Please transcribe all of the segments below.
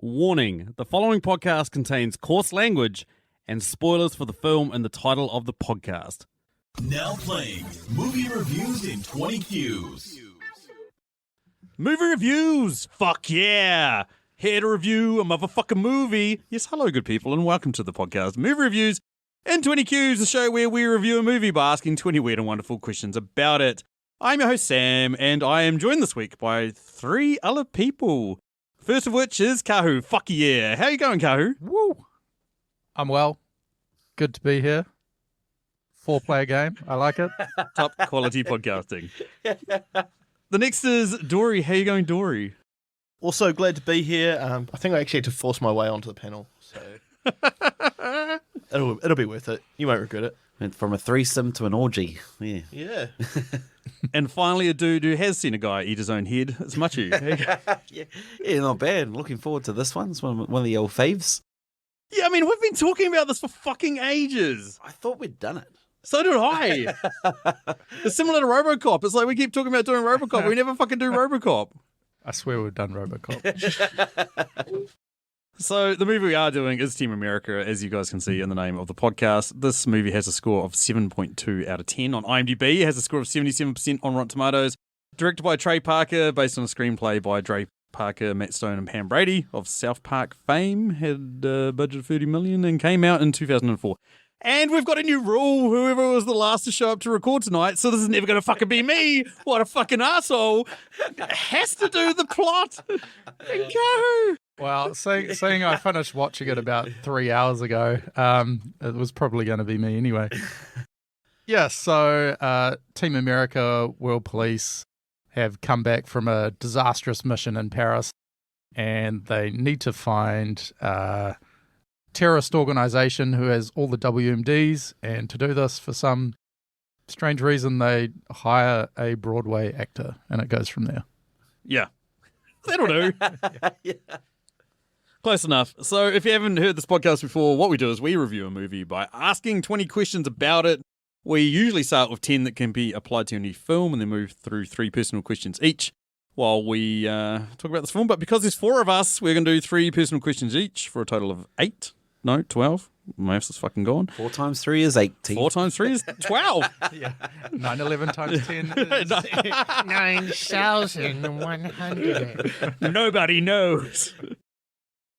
Warning, the following podcast contains coarse language and spoilers for the film and the title of the podcast. Now playing movie reviews in 20 Qs. Movie reviews! Fuck yeah! Here to review a motherfucking movie. Yes, hello good people and welcome to the podcast Movie Reviews in 20 Qs, the show where we review a movie by asking 20 weird and wonderful questions about it. I'm your host Sam and I am joined this week by three other people. First of which is Kahu. Fuck yeah! How you going, Kahu? Woo! I'm well. Good to be here. 4-player game. I like it. Top quality podcasting. The next is Dory. How you going, Dory? Also glad to be here. I think I actually had to force my way onto the panel, so it'll be worth it. You won't regret it. Went from a threesome to an orgy. Yeah. Yeah. And finally, a dude who has seen a guy eat his own head. It's Matiu. yeah, not bad. Looking forward to this one. It's one of the old faves. Yeah, I mean, we've been talking about this for fucking ages. I thought we'd done it. So did I. It's similar to RoboCop. It's like we keep talking about doing RoboCop. We never fucking do RoboCop. I swear we've done RoboCop. So the movie we are doing is Team America, as you guys can see in the name of the podcast. This movie has a score of 7.2 out of 10 on IMDb. It has a score of 77% on Rotten Tomatoes. Directed by Trey Parker, based on a screenplay by Trey Parker, Matt Stone, and Pam Brady of South Park fame. Had a budget of $30 million and came out in 2004. And we've got a new rule. Whoever was the last to show up to record tonight, so this is never going to fucking be me. What a fucking asshole. Has to do the plot. And go. Well, seeing I finished watching it about 3 hours ago, it was probably going to be me anyway. Yeah, so Team America World Police have come back from a disastrous mission in Paris, and they need to find a terrorist organization who has all the WMDs, and to do this, for some strange reason, they hire a Broadway actor, and it goes from there. Yeah. That'll do. Yeah. Close enough. So if you haven't heard this podcast before, what we do is we review a movie by asking 20 questions about it. We usually start with 10 that can be applied to any film and then move through 3 personal questions each while we talk about this film. But because there's 4 of us, we're going to do 3 personal questions each for a total of 8. No, 12. Maths is fucking gone. 4 times 3 is 18. 4 times 3 is 12. Yeah, 9/11 times 10 is 9,100. Nobody knows.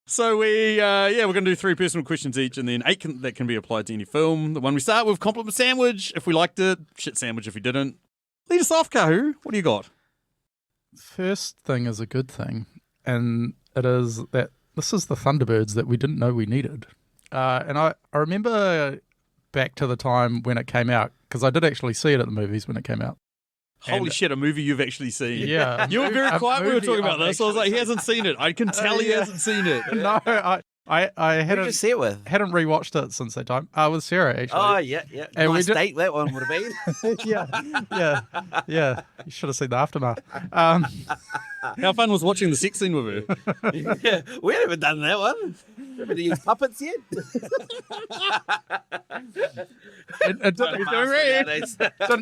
So we're going to do 3 personal questions each and then 8 that can be applied to any film. The one we start with, compliment sandwich, if we liked it. Shit sandwich if we didn't. Lead us off, Kahu. What do you got? First thing is a good thing, and it is that this is the Thunderbirds that we didn't know we needed. And I remember back to the time when it came out, because I did actually see it at the movies when it came out. Holy shit, a movie you've actually seen. Yeah. You were very quiet when we were talking about this. I was like, he hasn't seen it. I can tell he hasn't seen it. No, I Who did you see it with? hadn't rewatched it since that time. With Sarah, actually. Oh, yeah. And Nice date that one would have been. Yeah. You should have seen the aftermath. How fun was watching the sex scene with her? Yeah, we haven't done that one. Haven't used puppets yet. It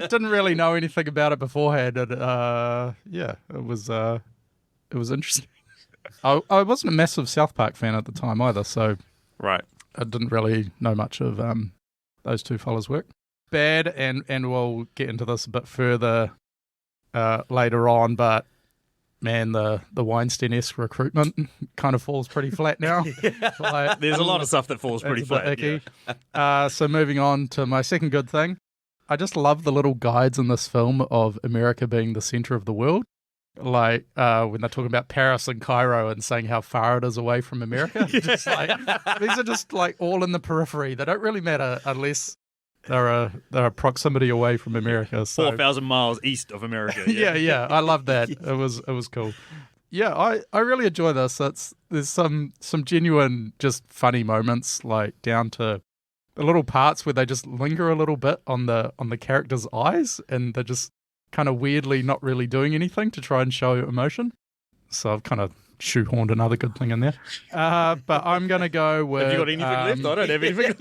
didn't really know anything about it beforehand, and it was interesting. I wasn't a massive South Park fan at the time either, so Right. I didn't really know much of those two fellas' work. Bad, and we'll get into this a bit further later on, but man, the Weinstein-esque recruitment kind of falls pretty flat now. Like, There's a lot of stuff that falls pretty it's a bit flat. icky. So moving on to my second good thing. I just love the little guides in this film of America being the center of the world. Like when they're talking about Paris and Cairo and saying how far it is away from America. Just like, these are just like all in the periphery. They don't really matter unless they're a proximity away from America. So 4,000 miles east of America. yeah. I love that. It was cool. Yeah, I really enjoy this. There's some genuine just funny moments, like down to the little parts where they just linger a little bit on the characters' eyes, and they're just kind of weirdly not really doing anything to try and show emotion. So I've kind of shoehorned another good thing in there. But I'm going to go with... Have you got anything left? I don't have anything.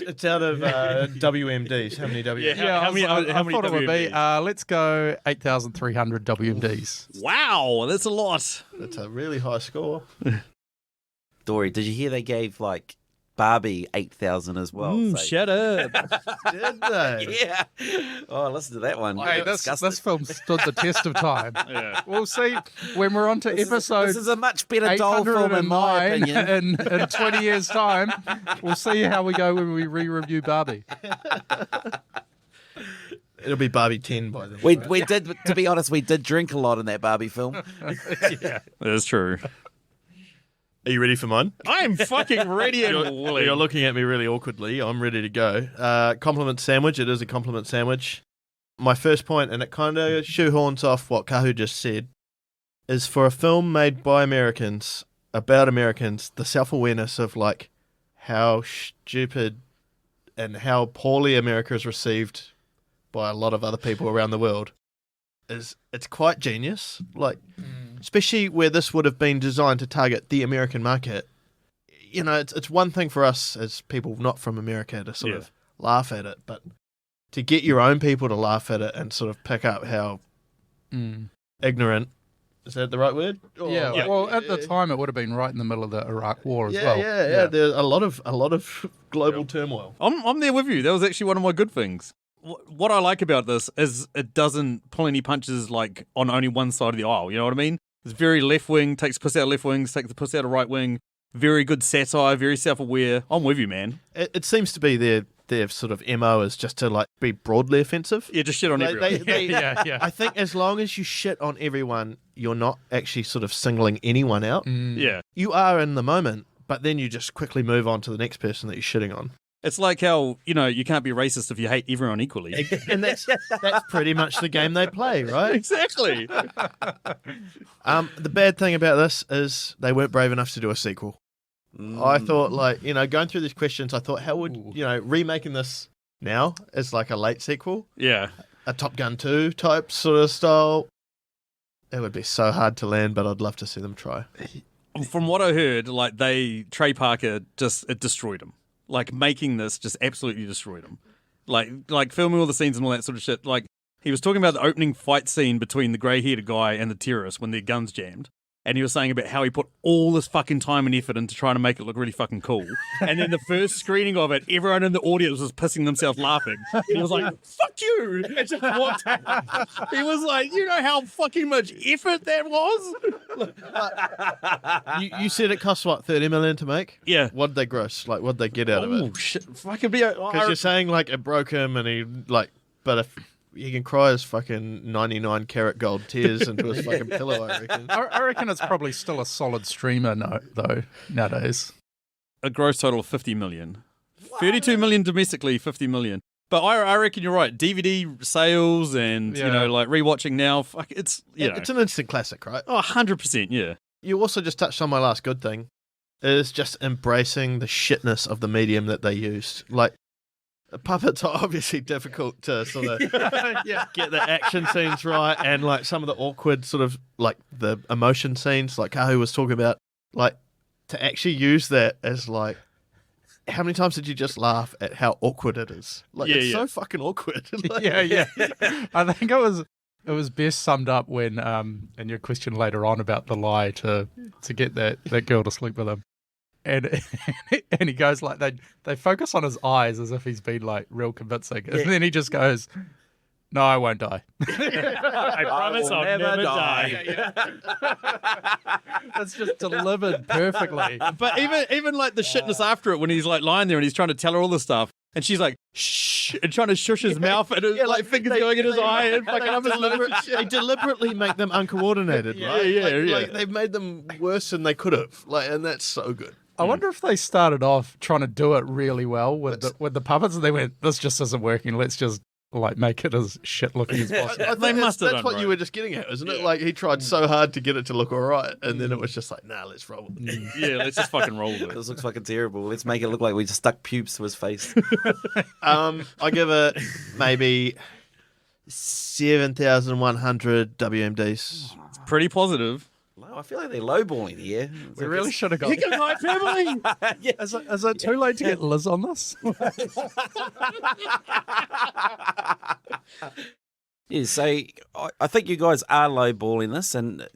It's out of WMDs. How many WMDs? Yeah, How many I thought it would be. WMDs? Let's go 8,300 WMDs. Wow, that's a lot. That's a really high score. Dory, did you hear they gave like Barbie 8,000 as well? So- Shut up. Did they? Yeah. Oh, listen to that one. Hey, this film stood the test of time. Yeah. We'll see when we're on to episode This is a much better doll film in my 809 opinion. in 20 years' time. We'll see how we go when we re-review Barbie. It'll be Barbie 10 by then. We did, to be honest, we did drink a lot in that Barbie film. That's true. Are you ready for mine? I'm fucking ready and You're looking at me really awkwardly. I'm ready to go. Compliment sandwich. It is a compliment sandwich. My first point, and it kind of shoehorns off what Kahu just said, is for a film made by Americans, about Americans, the self-awareness of like how stupid and how poorly America is received by a lot of other people around the world it's quite genius. Like, especially where this would have been designed to target the American market. You know, it's one thing for us as people not from America to sort of laugh at it, but to get your own people to laugh at it and sort of pick up how ignorant, is that the right word? Yeah, well, at the time it would have been right in the middle of the Iraq War as well. Yeah. There's a lot of global turmoil. I'm there with you. That was actually one of my good things. What I like about this is it doesn't pull any punches like on only one side of the aisle. You know what I mean? It's very left wing, takes the piss out of left wing, takes the piss out of right wing. Very good satire, very self-aware. I'm with you, man. It seems to be their sort of MO is just to like be broadly offensive. Yeah, just shit on everyone. Yeah. I think as long as you shit on everyone, you're not actually sort of singling anyone out. Yeah. You are in the moment, but then you just quickly move on to the next person that you're shitting on. It's like how, you can't be racist if you hate everyone equally. And that's pretty much the game they play, right? Exactly. The bad thing about this is they weren't brave enough to do a sequel. I thought, like, going through these questions, I thought, how would, remaking this now as like a late sequel, Yeah. a Top Gun 2 type sort of style, it would be so hard to land, but I'd love to see them try. From what I heard, like Trey Parker it destroyed him. Like making this just absolutely destroyed him. Like filming all the scenes and all that sort of shit. Like he was talking about the opening fight scene between the grey-haired guy and the terrorist when their guns jammed. And he was saying about how he put all this fucking time and effort into trying to make it look really fucking cool. And then the first screening of it, everyone in the audience was pissing themselves laughing. And he was like, fuck you! And just walked out. He was like, you know how fucking much effort that was? You said it cost, what, 30 million to make? Yeah. What'd they gross? Like, what'd they get out of it? Oh, shit. Fucking be... Because you're saying, like, it broke him and he, like, but if he can cry his fucking 99 karat gold tears into his fucking pillow, I reckon. I reckon it's probably still a solid streamer though nowadays. A gross total of 50 million. 32 million domestically, 50 million. But I reckon you're right. DVD sales and, like rewatching now, fuck, it's, It's an instant classic, right? Oh, 100%, yeah. You also just touched on my last good thing, is just embracing the shitness of the medium that they used. Like, puppets are obviously difficult to sort of get the action scenes right, and like some of the awkward sort of like the emotion scenes, like Kahu was talking about, like to actually use that as like, how many times did you just laugh at how awkward it is? Like it's so fucking awkward. Like, Yeah. I think it was best summed up when in your question later on about the lie to get that girl to sleep with him. And he goes like they focus on his eyes as if he's been like real convincing, and then he just goes, "No, I won't die. I promise I'll never die." That's just delivered perfectly. But even like the shitness after it, when he's like lying there and he's trying to tell her all this stuff, and she's like, shh, and trying to shush his mouth, and his like fingers going in his eye, and fucking up his lip. they deliberately make them uncoordinated, right? Yeah. Like they've made them worse than they could have. Like, and that's so good. I wonder if they started off trying to do it really well with the puppets, and they went, "This just isn't working. Let's just like make it as shit looking as possible." I think They must have that's done what right. you were just getting at, isn't it? Like he tried so hard to get it to look all right, and then it was just like, nah, let's roll with it. Yeah, let's just fucking roll with it. This looks fucking terrible. Let's make it look like we just stuck pubes to his face. I give it maybe 7,100 WMDs. Pretty positive. I feel like they're lowballing here. We really should have got. You can like family. Is it too late to get Liz on this? Yeah, so I think you guys are lowballing this, and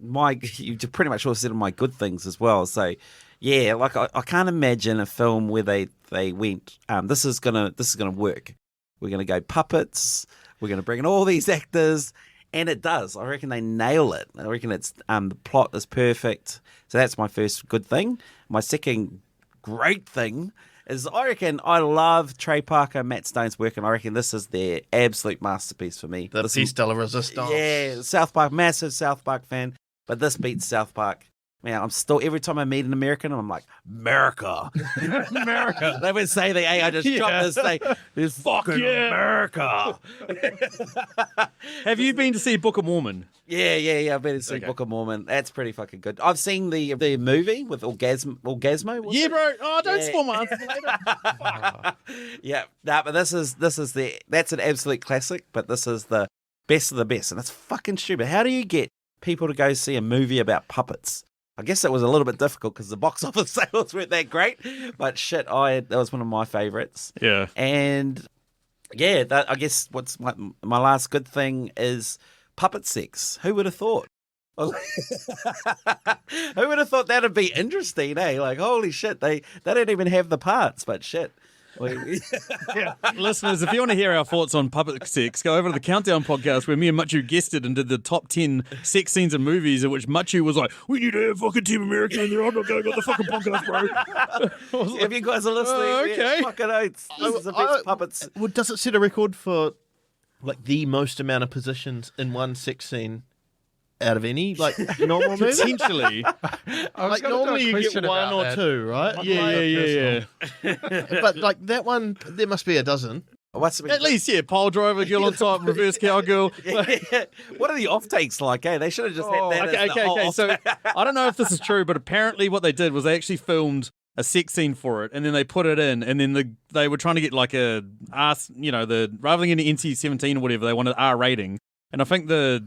you pretty much all said my good things as well. So, yeah, like I can't imagine a film where they went, this is gonna work. We're gonna go puppets. We're gonna bring in all these actors, and it does. I reckon they nail it. I reckon it's the plot is perfect. So that's my first good thing. My second great thing is I reckon I love Trey Parker, Matt Stone's work, and I reckon this is their absolute masterpiece for me. The piece de la resistance. Yeah, South Park, massive South Park fan, but this beats South Park. Man, I'm still, every time I meet an American, I'm like, America. America. They would say I just dropped this thing. This fucking America. Have you been to see Book of Mormon? Yeah. I've been to see Book of Mormon. That's pretty fucking good. I've seen the movie with Orgasmo. Yeah, bro. Oh, don't spoil my answer later. Yeah, but that's an absolute classic, but this is the best of the best, and it's fucking stupid. How do you get people to go see a movie about puppets? I guess it was a little bit difficult because the box office sales weren't that great, but shit, that was one of my favourites. Yeah. And yeah, I guess what's my last good thing is puppet sex. Who would have thought? Who would have thought that'd be interesting, eh? Like, holy shit, they don't even have the parts, but shit. Listeners, if you want to hear our thoughts on puppet sex, go over to the Countdown podcast where me and Matiu guested and did the top 10 sex scenes in movies, in which Matiu was like, we need to have fucking Team America in there. I'm not going on the fucking podcast, bro. If you guys are listening, okay. Fucking oaths. This is the best puppets. Well, does it set a record for like the most amount of positions in one sex scene out of any normal movie? Potentially. Like normally you get one or two, right? Yeah. But that one, there must be a dozen. At least, pole driver, girl on top, reverse cowgirl. What are the offtakes like, eh? They should have just had that. Okay. So I don't know if this is true, but apparently what they did was they actually filmed a sex scene for it, and then they put it in, and then they were trying to get like a rather than getting NC-17 or whatever, they wanted R rating, and I think the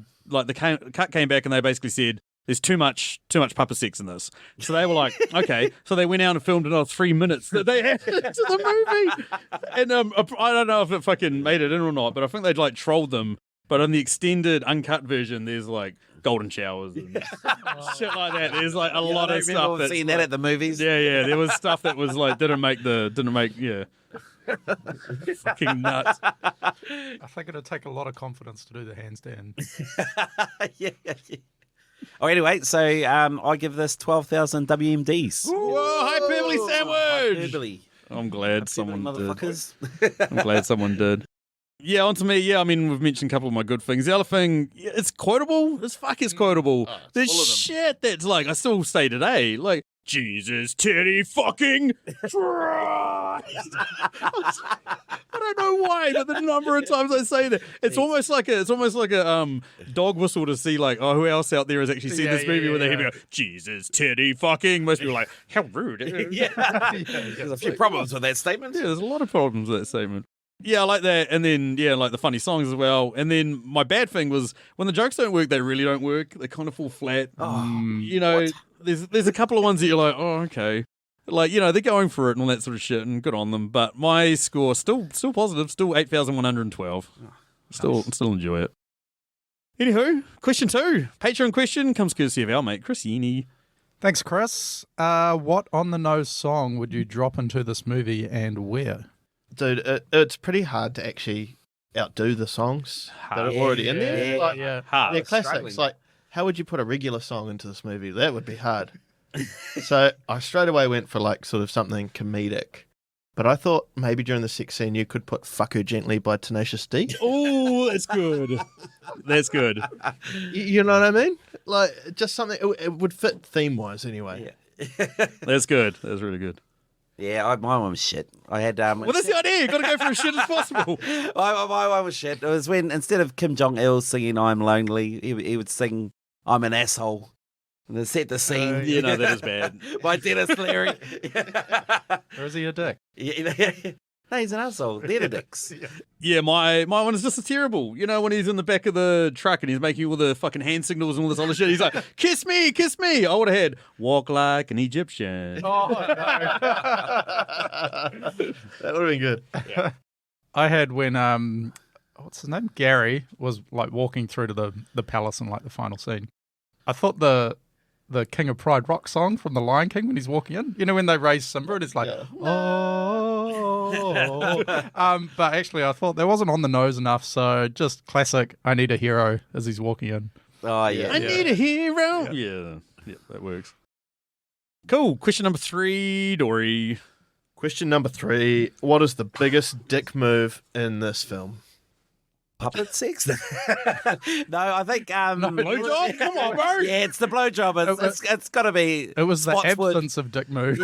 cut came back and they basically said there's too much puppet sex in this. So they were like, okay. So they went out and filmed another 3 minutes that they added to the movie. And I don't know if it fucking made it in or not, but I think they'd trolled them. But in the extended uncut version, there's golden showers and shit like that. There's a lot of stuff. I've seen that at the movies. Yeah. There was stuff that was didn't make. Fucking nuts. I think it'd take a lot of confidence to do the handstand. Yeah. Oh, anyway, so I give this 12,000 WMDs. Whoa, hyperbole sandwich! Hyperbole. I'm glad someone did. Motherfuckers. I'm glad someone did. Yeah, on to me. Yeah, I mean, we've mentioned a couple of my good things. The other thing, it's quotable. As fuck is quotable. There's shit that's I still say today, Jesus, Teddy, fucking Christ. I don't know why, but the number of times I say that, it's almost like a dog whistle to see who else out there has actually seen this movie where they hear me go, Jesus, Teddy, fucking. Most people are like, how rude. There's a few problems with that statement. Yeah, there's a lot of problems with that statement. Yeah, I like that. And then, the funny songs as well. And then my bad thing was when the jokes don't work, they really don't work. They kind of fall flat. There's a couple of ones that you're like, oh, okay. They're going for it and all that sort of shit, and good on them. But my score still positive, still 8,112. Still enjoy it. Anywho, question 2. Patreon question comes courtesy of our mate, Chris Yini. Thanks, Chris. What on-the-nose song would you drop into this movie and where? Dude, it's pretty hard to actually outdo the songs that are already in there. Hard. They're classics. How would you put a regular song into this movie? That would be hard. So I straight away went for sort of something comedic. But I thought maybe during the sex scene you could put Fuck Her Gently by Tenacious D. Oh, that's good. That's good. You know what I mean? Just something, it would fit theme-wise anyway. Yeah. That's good. That's really good. Yeah, my one was shit. I had well, that's the idea. You got to go for as shit as possible. my one was shit. It was when instead of Kim Jong-il singing "I'm Lonely," he would sing "I'm an Asshole." And then set the scene. That is bad. By Dennis Leary. Or is he a dick? Yeah. No, he's an asshole. They're the dicks. Yeah, my one is just as terrible. You know, when he's in the back of the truck and he's making all the fucking hand signals and all this other shit, he's like, kiss me, kiss me. I would have had walk like an Egyptian. Oh, no. That would have been good. I had when what's his name? Gary was like walking through to the palace in like the final scene. I thought the King of Pride rock song from The Lion King when he's walking in. You know when they raise Simba and it's like, oh. But actually I thought that wasn't on the nose enough, so just classic I need a hero as he's walking in. Oh, yeah. I need a hero. Yeah, that works. Cool. Question number 3, Dory. Question number 3. What is the biggest dick move in this film? Puppet sex? No, I think... blowjob? Come on, bro. Yeah, it's the blowjob. It's got to be... It was the Spotswood. absence of dick move.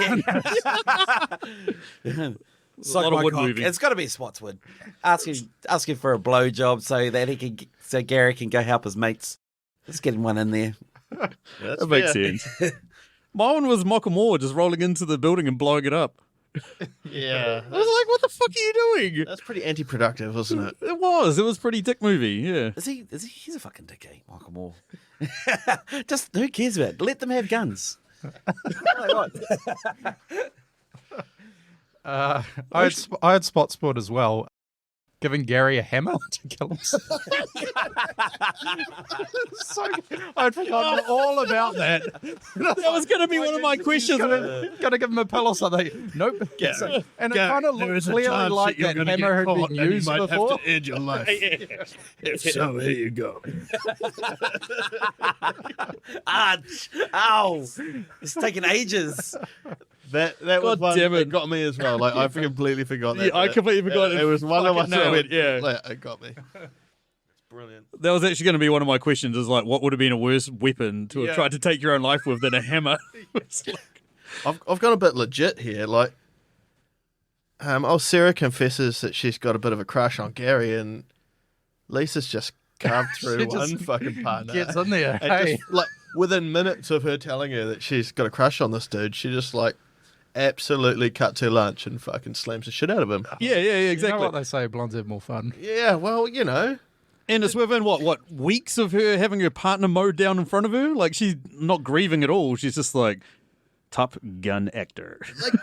It's a lot of wood moving. It's got to be Spotswood. Asking for a blowjob so that so Gary can go help his mates. Let's get him one in there. That's That makes fair. sense. My one was Moore just rolling into the building and blowing it up. Yeah. I was like, what the fuck are you doing? That's pretty anti-productive, wasn't it? It was pretty dick movie, yeah. Is he? He's a fucking dickhead, Michael Moore. Just who cares about it? Let them have guns. I had Spotsport as well. Giving Gary a hammer to kill him. I'd forgotten all about that. That was going to be one of my questions. Gotta give him a pill or something. Nope. Yeah. So- and it kind of looked clearly like that hammer had been used before. end your life. If so, here you go. Ow! It's taking ages. That was God one damn that it. got me as well. Like I completely forgot that. Yeah, I completely forgot. It was one of my Fucking nailed it, yeah. It got me. It's brilliant. That was actually going to be one of my questions is like, what would have been a worse weapon to have tried to take your own life with than a hammer? It's like- I've got a bit legit here. Like, Sarah confesses that she's got a bit of a crush on Gary, and Lisa's just carved through She just one fucking partner. Gets in there. And Hey. just, like within minutes of her telling her that she's got a crush on this dude, she just like absolutely cuts her lunch and fucking slams the shit out of him. yeah, You know exactly. what they say, blondes have more fun. Yeah, well, you know. And it's within what weeks of her having her partner mowed down in front of her? Like she's not grieving at all. She's just like Top Gun actor. Like,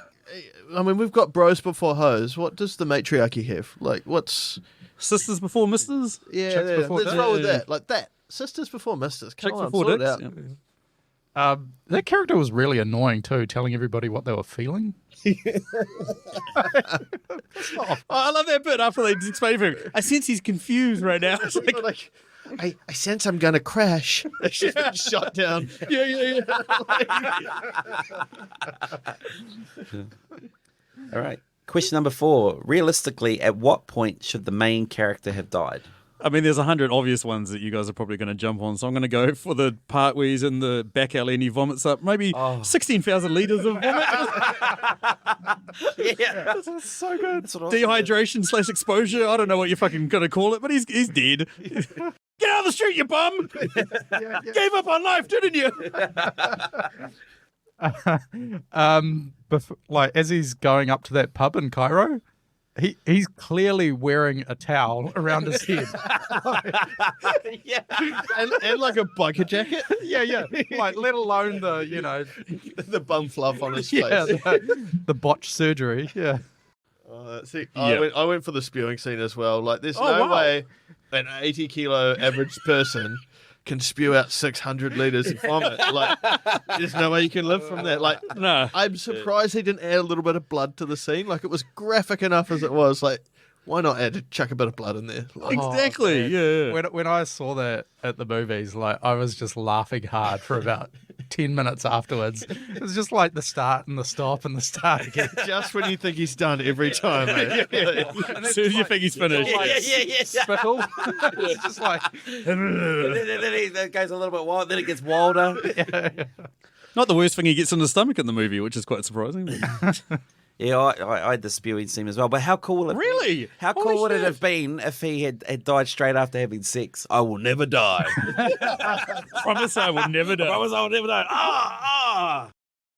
I mean, we've got bros before hoes. What does the matriarchy have? Like, what's Sisters before misters? yeah? Chicks before Let's dicks. roll with that. Like that. Sisters before misters. Come Chicks on, before sort it dicks. out. Yeah. That character was really annoying too, telling everybody what they were feeling. I love that bit after they explain to him. I sense he's confused right now. It's like, Like, I sense I'm gonna crash. She's been shot down. yeah. All right. Question number 4. Realistically, at what point should the main character have died? I mean, there's 100 obvious ones that you guys are probably going to jump on, so I'm going to go for the part where he's in the back alley and he vomits up maybe 16,000 litres of vomit. Yeah. That's so good. Dehydration / exposure. I don't know what you're fucking going to call it, but he's dead. Get out of the street, you bum! Gave up on life, didn't you? Like as he's going up to that pub in Cairo, he's clearly wearing a towel around his head. Yeah. And like a biker jacket. yeah. Like let alone the The bum fluff on his yeah face. the botched surgery. Yeah. See, Yeah. I went for the spewing scene as well. Like, there's Oh, no wow. way an 80-kilo average person can spew out 600 liters of vomit. Like, there's no way you can live from that. Like, No. I'm surprised he didn't add a little bit of blood to the scene. Like, it was graphic enough as it was. Like, why not chuck a bit of blood in there? Like, Exactly, yeah. When I saw that at the movies, like I was just laughing hard for about 10 minutes afterwards. It was just like the start and the stop and the start again. just when you think he's done every time, mate. As soon as you think he's finished. Yeah. Spittle. It's just like Then it goes a little bit wild. Then it gets wilder. Not the worst thing he gets in the stomach in the movie, which is quite surprising. Yeah, I had the spewing scene as well. But how cool would it Really? How Holy cool would it shit. have been if he had died straight after having sex? I will never die. Promise I will never die. Promise I will never die.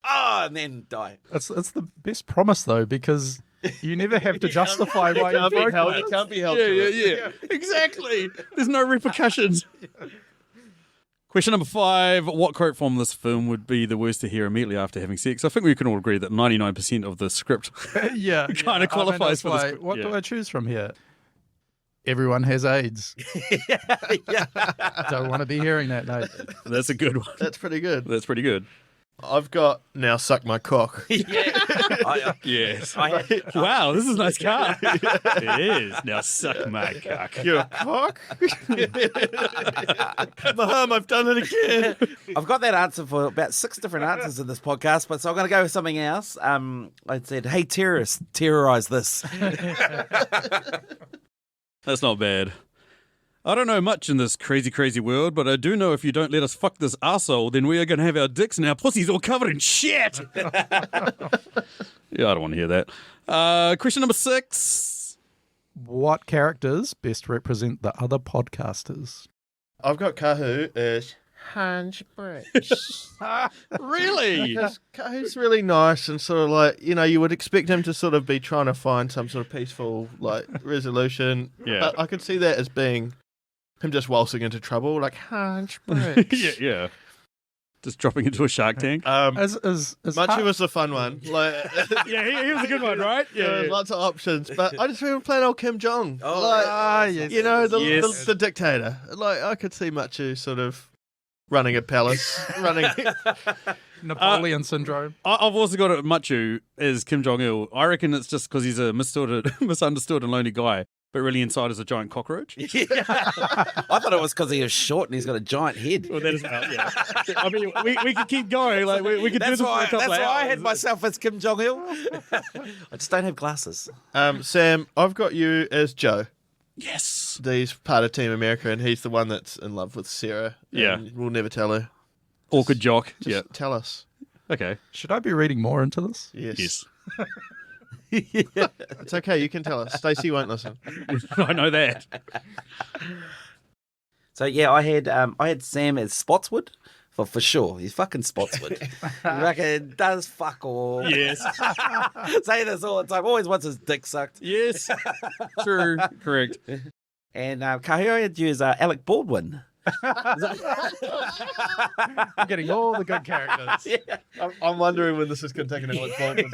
And then die. it's the best promise though, because You never have to justify why you broke it. It can't be held Yeah, to yeah, it. yeah. Exactly. There's no repercussions. Question number 5. What quote from this film would be the worst to hear immediately after having sex? I think we can all agree that 99% of the script Yeah. kind of qualifies for this. Like, what do Yeah. I choose from here? Everyone has AIDS. Don't want to be hearing that, mate. That's a good one. That's pretty good. That's pretty good. I've got now suck my cock. Yes. Wow, this is a nice car. It is. Now suck my cock. Your cock? Mom, I've done it again. I've got that answer for about 6 different answers in this podcast, but so I'm going to go with something else. I said, hey, terrorists, terrorize this. That's not bad. I don't know much in this crazy, crazy world, but I do know if you don't let us fuck this arsehole, then we are going to have our dicks and our pussies all covered in shit. Yeah, I don't want to hear that. Question number 6. What characters best represent the other podcasters? I've got Kahu as Hans Bricks. Really? Because Kahu's really nice and sort of like, you would expect him to sort of be trying to find some sort of peaceful, like, resolution. Yeah. But I could see that as being him just waltzing into trouble, like Hans Bricks. Yeah. Just dropping into a shark tank. As Matiu was the fun one. Like, Yeah, he was a good one, right? there was lots of options, but I just remember playing old Kim Jong. yes. The dictator. Like, I could see Matiu sort of running a palace, running. Napoleon syndrome. I've also got it Matiu as Kim Jong-il. I reckon it's just because he's a misunderstood and lonely guy, but really inside is a giant cockroach. I thought it was because he was short and he's got a giant head. Well, that is yeah. I mean, we could keep going. Like we could do That's this for a why, couple that's of why I hours. had myself as Kim Jong-il. I just don't have glasses. Sam, I've got you as Joe. Yes. He's part of Team America, and he's the one that's in love with Sarah. Yeah. And we'll never tell her. Awkward jock. Just Yeah. tell us. Okay. Should I be reading more into this? Yes. It's okay. You can tell us. Stacey won't listen. I know that. So yeah, I had Sam as Spotswood for sure. He's fucking Spotswood. He reckon does fuck all. Yes. Say this all the time. Always wants his dick sucked. Yes. True. Correct. And Kahu, I had you as Alec Baldwin. I'm getting all the good characters. I'm wondering when this is going to take an Alec Baldwin.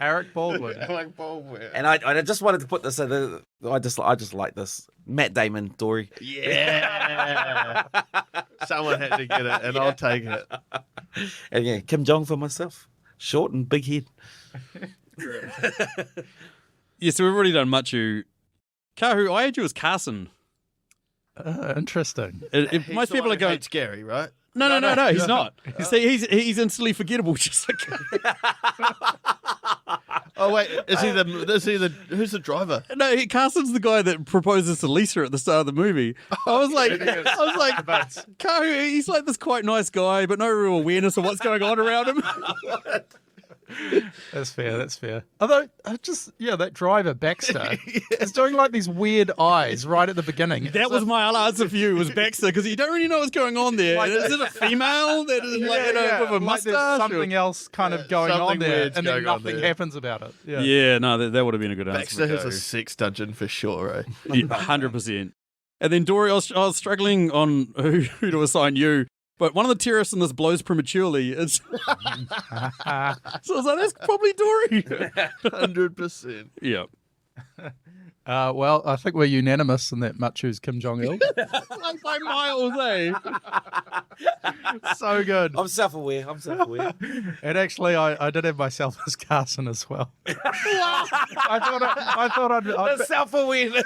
Eric Baldwin. Alec Baldwin. And I just wanted to put this in I just like this. Matt Damon, Dory. Yeah. Someone had to get it, and I'll take it. And yeah, Kim Jong for myself. Short and big head. Yeah, so we've already done Matiu. Kahu, I had you as Carson. Interesting. Most people are going, It's scary, right? no, he's not. He's instantly forgettable, just like... Oh wait, who's the driver? No, Carson's the guy that proposes to Lisa at the start of the movie. I was like, Kahu, he's like this quite nice guy, but no real awareness of what's going on around him. That's fair. Although, that driver, Baxter, is doing like these weird eyes right at the beginning. That was my other answer for you, was Baxter, because you don't really know what's going on there. Like- Is it a female that is with a like mustache? there's something else kind of going something on there, weird's and then going on nothing there. happens about it. Yeah. Yeah, no, that would have been a good answer. Baxter has a for sex dungeon for sure, eh? Kahu. 100%. And then Dory, I was struggling on who to assign you. But one of the terrorists in this blows prematurely. So I was like, that's probably Dory. 100%. Yeah. Well, I think we're unanimous in that Machu's Kim Jong-il. Like by miles, eh? So good. I'm self-aware. And actually, I did have myself as Carson as well. I thought I'd Self-awareness.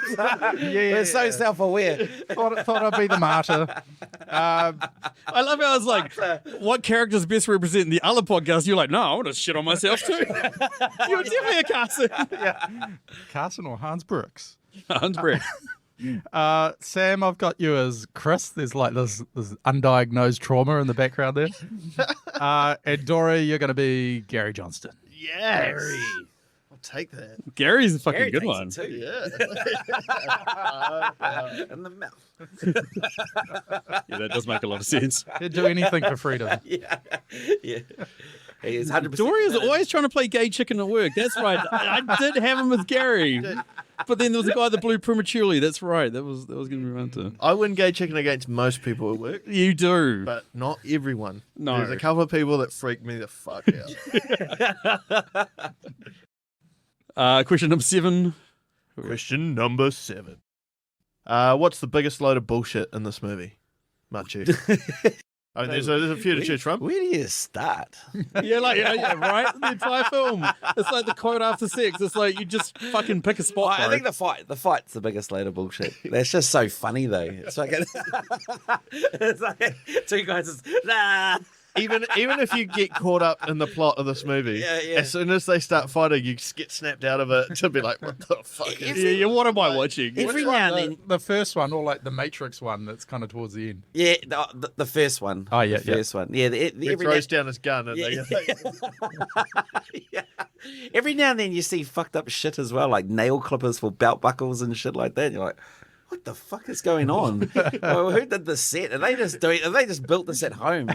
We're so self-aware. thought I'd be the martyr. I love how I was like, what characters best represent the other podcast? You're like, no, I want to shit on myself too. You're definitely a Carson. Carson or Hans Brooks. Hans Brett. Sam, I've got you as Chris. There's like this undiagnosed trauma in the background there. And Dory, you're going to be Gary Johnston. Yes. I'll take that. Gary's a fucking Gary good takes one. it too. Yeah. In the mouth. Yeah, that does make a lot of sense. He'd do anything for freedom. Yeah. He's 100%. Dory is committed. always trying to play gay chicken at work. That's right. I did have him with Gary. But then there was a guy that blew prematurely. That's right. That was going to be around to. I win gay chicken against most people at work, You do. but not everyone. No. There's a couple of people that freak me the fuck out. Question number 7. Question number 7. What's the biggest load of bullshit in this movie? Matiu. I mean, there's a few to choose from. Where do you start? Yeah, right? The entire film. It's like the quote after sex. It's like you just fucking pick a spot. I bro. think the fight's the biggest load of bullshit. That's just so funny though. It's like, it's like two guys just, nah. Even if you get caught up in the plot of this movie, Yeah. as soon as they start fighting, you just get snapped out of it to be like, what the fuck is Yeah, what am I watching? Every now and then, The first one, or like the Matrix one that's kind of towards the end. yeah, the first one. Oh, yeah, the first one. Yeah, He every throws down his gun and Yeah. they yeah. Every now and then you see fucked up shit as well, like nail clippers for belt buckles and shit like that. You're like, what the fuck is going on? Well, who did this set? Are they just doing? Are they just built this at home?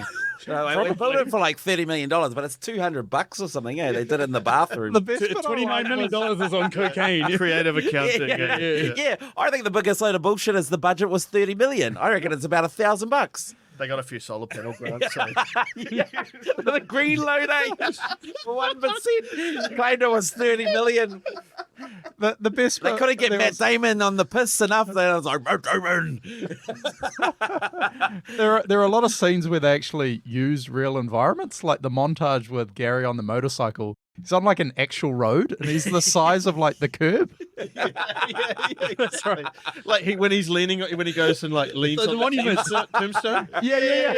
We built it for like $30 million, but it's $200 or something. Yeah, they did it in the bathroom. The best bit I $29 like million was- is on cocaine. creative accounting. yeah. I think the biggest load of bullshit is the budget was $30 million. I reckon it's about $1,000. They got a few solar panel grants. So. Yeah. The green load, for 1%. Claimed it was $30 million. The best. They bit- couldn't get there Matt was- Damon on the piss enough. Then I was like, Matt Damon. There are a lot of scenes where they actually used real environments, like the montage with Gary on the motorcycle. He's on like an actual road, and he's the size of like the curb. That's right. Like when he's leaning, when he goes and like leans The on monument. tombstone. Yeah.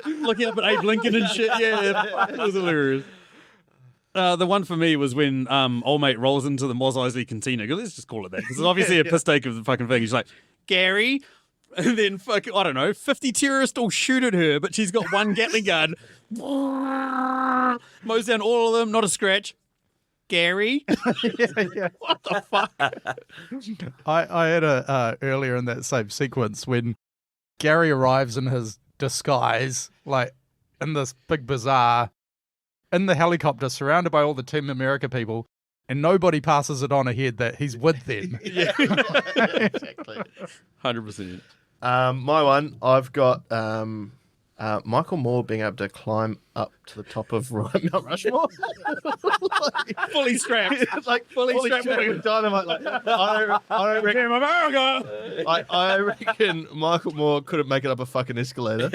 Looking up at Abe Lincoln and shit. Yeah, it was hilarious. The one for me was when old mate rolls into the Mos Eisley cantina. Let's just call it that. Because it's obviously a piss take of the fucking thing. He's like, Gary. And then, I don't know, 50 terrorists all shoot at her, but she's got one Gatling gun. Mows down all of them, not a scratch. Gary. What the fuck? I had a earlier in that same sequence when Gary arrives in his disguise, like in this big bazaar, in the helicopter, surrounded by all the Team America people, and nobody passes it on ahead that he's with them. Yeah, exactly. 100%. My one, I've got Michael Moore being able to climb up to the top of Mount Rushmore. Fully strapped. Like fully strapped with dynamite. Like, I reckon America. I reckon Michael Moore couldn't make it up a fucking escalator.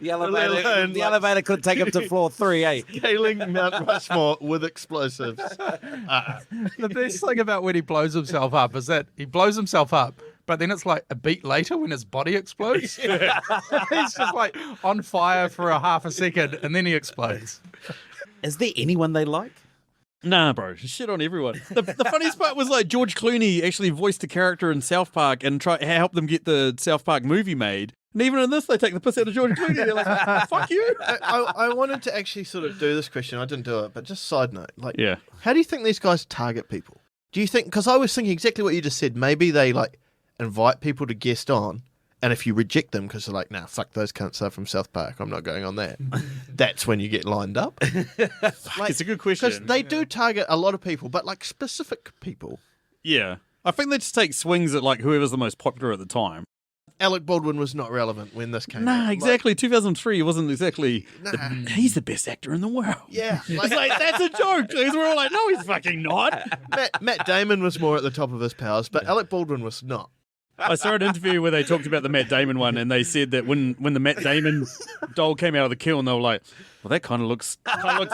The elevator, alone, the like- elevator could take him to floor 3, eh? Scaling Mount Rushmore with explosives. The best thing about when he blows himself up is that he blows himself up, but then it's like a beat later when his body explodes. He's just like on fire for a half a second and then he explodes. Is there anyone they like? Nah, bro. Shit on everyone. The funniest part was like George Clooney actually voiced a character in South Park and help them get the South Park movie made. And even in this, they take the piss out of George Clooney. They're like, fuck you. I wanted to actually sort of do this question. I didn't do it, but just side note. Like, Yeah. how do you think these guys target people? Do you think, because I was thinking exactly what you just said, maybe they like invite people to guest on, and if you reject them because they're like, nah, fuck, those cunts are from South Park, I'm not going on that, that's when you get lined up. It's a good question. Because they do target a lot of people, but like specific people. Yeah. I think they just take swings at like whoever's the most popular at the time. Alec Baldwin was not relevant when this came out. Nah, Like, exactly. 2003 wasn't exactly. Nah. He's the best actor in the world. yeah. It's like, that's a joke. We're all like, no, he's fucking not. Matt Damon was more at the top of his powers, but Alec Baldwin was not. I saw an interview where they talked about the Matt Damon one, and they said that when the Matt Damon doll came out of the kiln, they were like, well, that kind of looks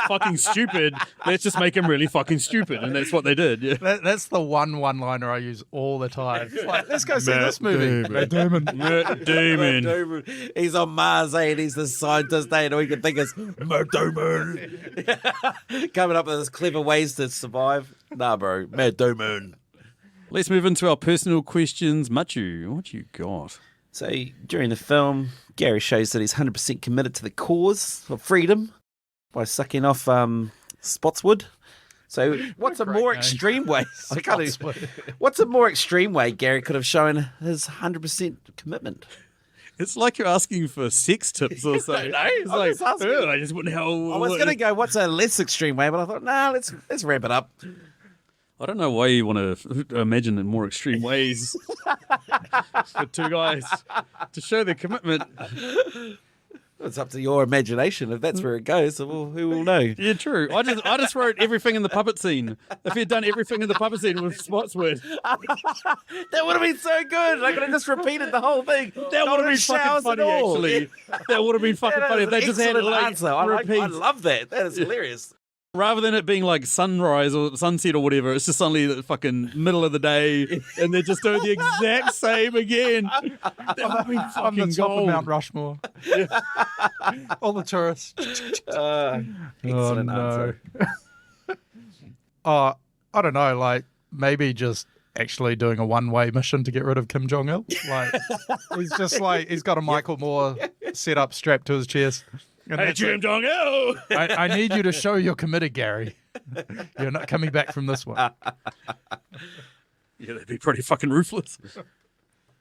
fucking stupid. Let's just make him really fucking stupid. And that's what they did. Yeah. That's the one-liner I use all the time. It's like, let's go see this movie. Matt Damon. Matt Damon. He's on Mars, eh? And he's the scientist, eh? And all you can think is, Matt Damon. Coming up with his clever ways to survive. Nah, bro. Matt Damon. Let's move into our personal questions. Matiu, what you got? So during the film, Gary shows that he's 100% committed to the cause of freedom by sucking off Spotswood. So what's a more extreme way? What's a more extreme way Gary could have shown his 100% commitment? It's like you're asking for sex tips or something. It's I'm like, just asking. I just wouldn't how. I was going to go, what's a less extreme way? But I thought, nah, let's wrap it up. I don't know why you want to imagine in more extreme ways for two guys to show their commitment. It's up to your imagination if that's where it goes. So who will know? Yeah, true. I just wrote everything in the puppet scene. If he'd done everything in the puppet scene with Spotswood, That would have been so good. I could have just repeated the whole thing. that would have been fucking funny. Actually, that would have been fucking funny. If they just had it like answer. I repeat. love that. That is hilarious. Rather than it being like sunrise or sunset or whatever, it's just suddenly the fucking middle of the day, and they're just doing the exact same again. That would have been On the fucking top of gold. Mount Rushmore. All the tourists. Excellent answer. I don't know, like maybe just actually doing a one-way mission to get rid of Kim Jong-il. Like he's just like he's got a Michael Moore set up strapped to his chest. And Hey, that's Jim it. Jong-il! I need you to show you're committed, Gary. You're not coming back from this one. Yeah, they'd be pretty fucking ruthless.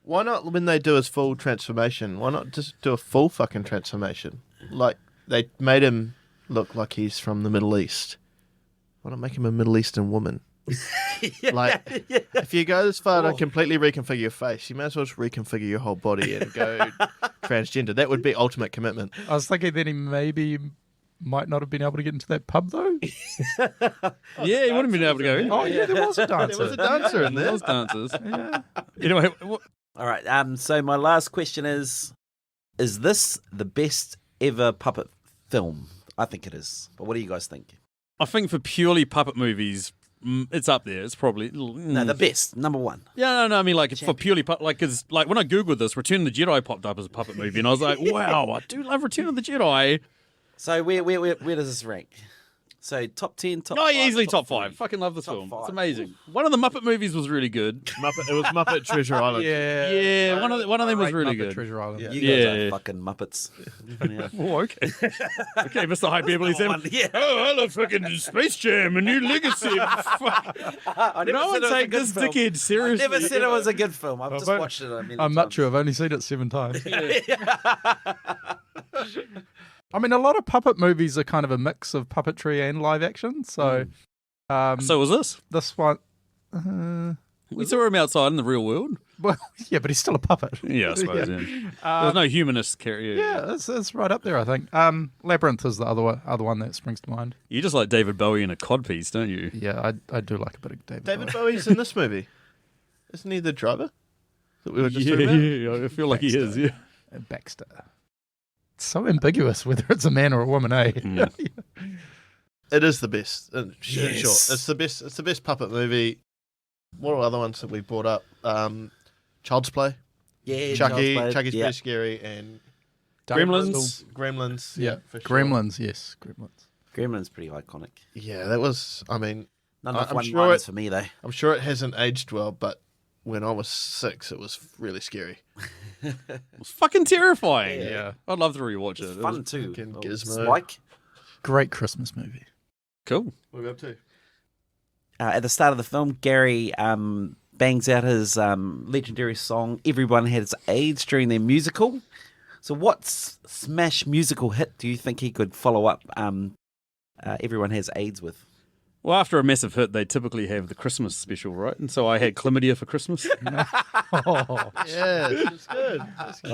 Why not, when they do his full transformation, why not just do a full fucking transformation? Like, they made him look like he's from the Middle East. Why not make him a Middle Eastern woman? Like, if you go this far to completely reconfigure your face, you may as well just reconfigure your whole body and go transgender. That would be ultimate commitment. I was thinking that he maybe might not have been able to get into that pub though. Yeah, he wouldn't been able to go in. Oh yeah, there was a dancer. There was a dancer in there. Those dancers. Yeah. Anyway, what, All right. So my last question is this the best ever puppet film? I think it is. But what do you guys think? I think for purely puppet movies, it's up there. It's probably No, the best. Number one. Yeah, no. I mean, like for purely like, cause like when I googled this, Return of the Jedi popped up as a puppet movie, and I was like, wow, I do love Return of the Jedi. So where does this rank? So top 10, top Oh, 5, yeah, easily top three. five. Fucking love this Top film. five. It's amazing. One of the Muppet movies was really good. It was Muppet Treasure Island. Yeah, one of them was Great really Muppet good. Treasure Island. You guys Yeah. are fucking Muppets. Yeah. Oh, okay. Okay, Mr. Hyperbole Sam. Yeah. Oh, I love fucking Space Jam and New Legacy. Fuck. I never No said one it was a take good this film. dickhead I seriously. never said it was a good film. I've just but- watched it a million I'm times. Matiu. I've only seen it 7 times. I mean, a lot of puppet movies are kind of a mix of puppetry and live action. So, So was this. this one, We saw him outside in the real world. well, yeah, but he's still a puppet. Yeah, I suppose. Yeah. There's no humanist character. Yeah, it's right up there, I think. Labyrinth is the other one that springs to mind. You just like David Bowie in a codpiece, don't you? Yeah, I do like a bit of David David Bowie. Bowie's in this movie. Isn't he the driver? That we were just Yeah, talking about? yeah, I feel like he is. Yeah. Baxter. It's so ambiguous whether it's a man or a woman, eh? It is the best. In short, Yes. it's the best. It's the best puppet movie. What are other ones that we brought up? Child's Play, Yeah, Chucky. Child's Play. Chucky's Yeah. pretty scary, and Gremlins. Gremlins. Yeah, for sure. Gremlins, yes, Gremlins. Gremlin's pretty iconic. Yeah, that was. I mean, None of I'm one sure liners it- for me though. I'm sure it hasn't aged well, but when I was 6, it was really scary. It was fucking terrifying. Yeah. I'd love to rewatch it. It's It fun was too. fucking Oh, Gizmo. Spike. Great Christmas movie. cool. What are we up to? At the start of the film, Gary bangs out his legendary song, Everyone Has AIDS, during their musical. So what smash musical hit do you think he could follow up Everyone Has AIDS with? Well, after a massive hit, they typically have the Christmas special, right? And so I had chlamydia for Christmas. Oh, Yeah, it's good. It's good.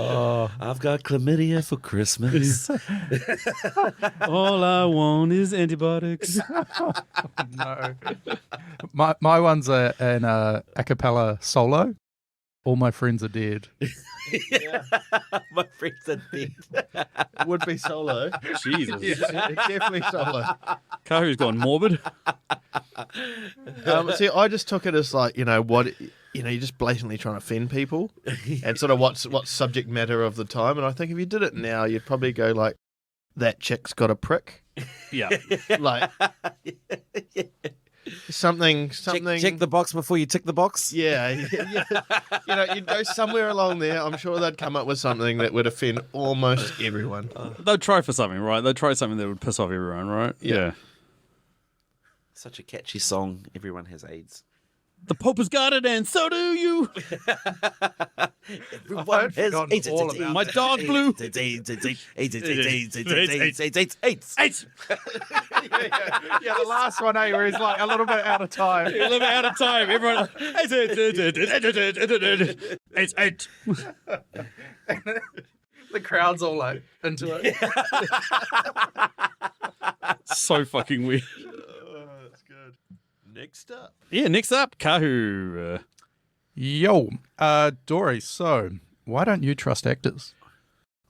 I've got chlamydia for Christmas. All I want is antibiotics. no. My one's an a cappella solo. All my friends are dead. My friends are dead. Would be solo. Jesus. Definitely solo. Kahu's gone morbid. See, I just took it as like, you're just blatantly trying to offend people, and sort of what's subject matter of the time. And I think if you did it now, you'd probably go like, "That chick's got a prick," Yeah. like something. Check the box before you tick the box. Yeah. You'd go somewhere along there. I'm sure they'd come up with something that would offend almost everyone. They'd try for something, right? They'd try something that would piss off everyone, right? Yeah. Such a catchy song, Everyone Has AIDS. The Pope has got it, and so do you. Everyone has forgotten all about My dog blue. Eight. Yeah, the last one, where he's like a little bit out of time. A little bit out of time. Everyone. Eight. The crowd's all like into it. So fucking weird. That's good. Next up. Yeah, next up, Kahu. Yo, Dory, so why don't you trust actors?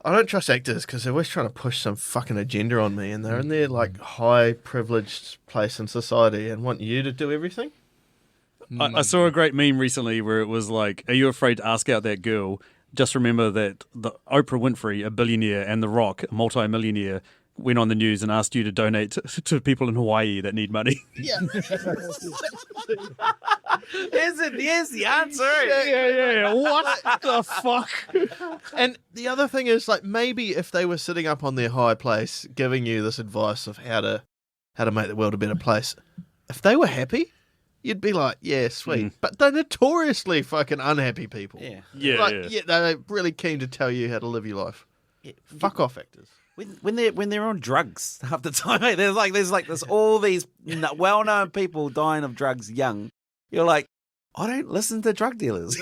I don't trust actors because they're always trying to push some fucking agenda on me, and they're in their like high privileged place in society and want you to do everything. I saw a great meme recently where it was like, are you afraid to ask out that girl? Just remember that the Oprah Winfrey, a billionaire, and The Rock, a multi-millionaire, went on the news and asked you to donate to people in Hawaii that need money. Yeah. Here's the answer. Yeah. What the fuck? And the other thing is, like, maybe if they were sitting up on their high place giving you this advice of how to make the world a better place, if they were happy, you'd be like, yeah, sweet. But they're notoriously fucking unhappy people. Yeah. Yeah. They're really keen to tell you how to live your life. Yeah. Fuck off, actors. When they're on drugs half the time, there's all these well-known people dying of drugs young. You're like, I don't listen to drug dealers.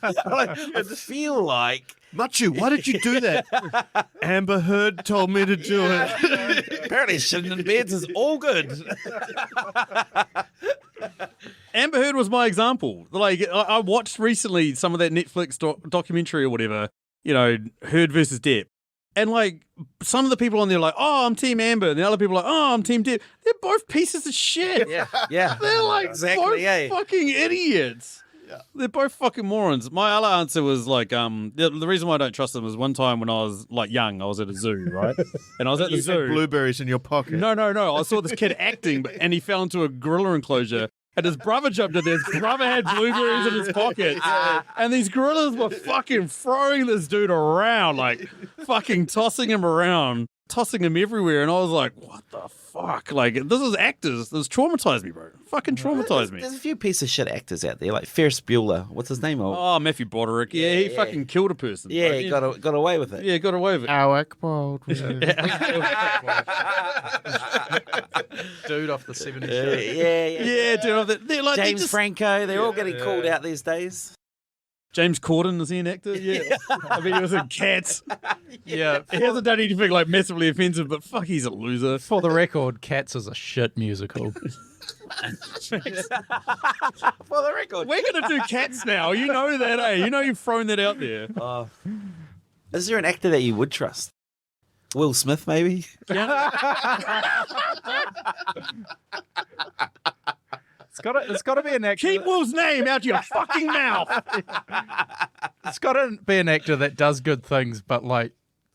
I feel like Matiu, why did you do that? Amber Heard told me to do it. apparently shitting in beds is all good. Amber Heard was my example. Like, I watched recently some of that Netflix documentary or whatever, Heard versus Depp. And, like, some of the people on there are like, oh, I'm Team Amber. And the other people are like, oh, I'm Team Depp. They're both pieces of shit. Yeah. They're, like, both fucking idiots. Yeah. They're both fucking morons. My other answer was, like, the reason why I don't trust them was one time when I was, like, young, I was at a zoo, right? And I was at the You zoo. had blueberries in your pocket. No. I saw this kid acting, and he fell into a gorilla enclosure. And his brother jumped in there. His brother had blueberries in his pocket. And these gorillas were fucking throwing this dude around, like fucking tossing him around, tossing him everywhere. And I was like, what the fuck? Like, this is actors. This traumatized me, bro. Fucking traumatized me. There's a few piece of shit actors out there, like Ferris Bueller. What's his name? Oh, Matthew Broderick. Yeah, he fucking killed a person. Yeah, Like, he got away with it. Yeah, got away with it. Alec Baldwin. Dude off the 70s show. Yeah. Yeah, dude. They're like, James Franco, they're all getting called out these days. James Corden, is he an actor? Yeah. I mean, he was in Cats. Yeah. He hasn't done anything like massively offensive, but fuck, he's a loser. For the record, Cats is a shit musical. For the record. We're going to do Cats now. You know that, eh? You know you've thrown that out there. Is there an actor that you would trust? Will Smith, maybe? It's got to be an actor. Keep Will's name out your fucking mouth. It's got to be an actor that does good things, but like,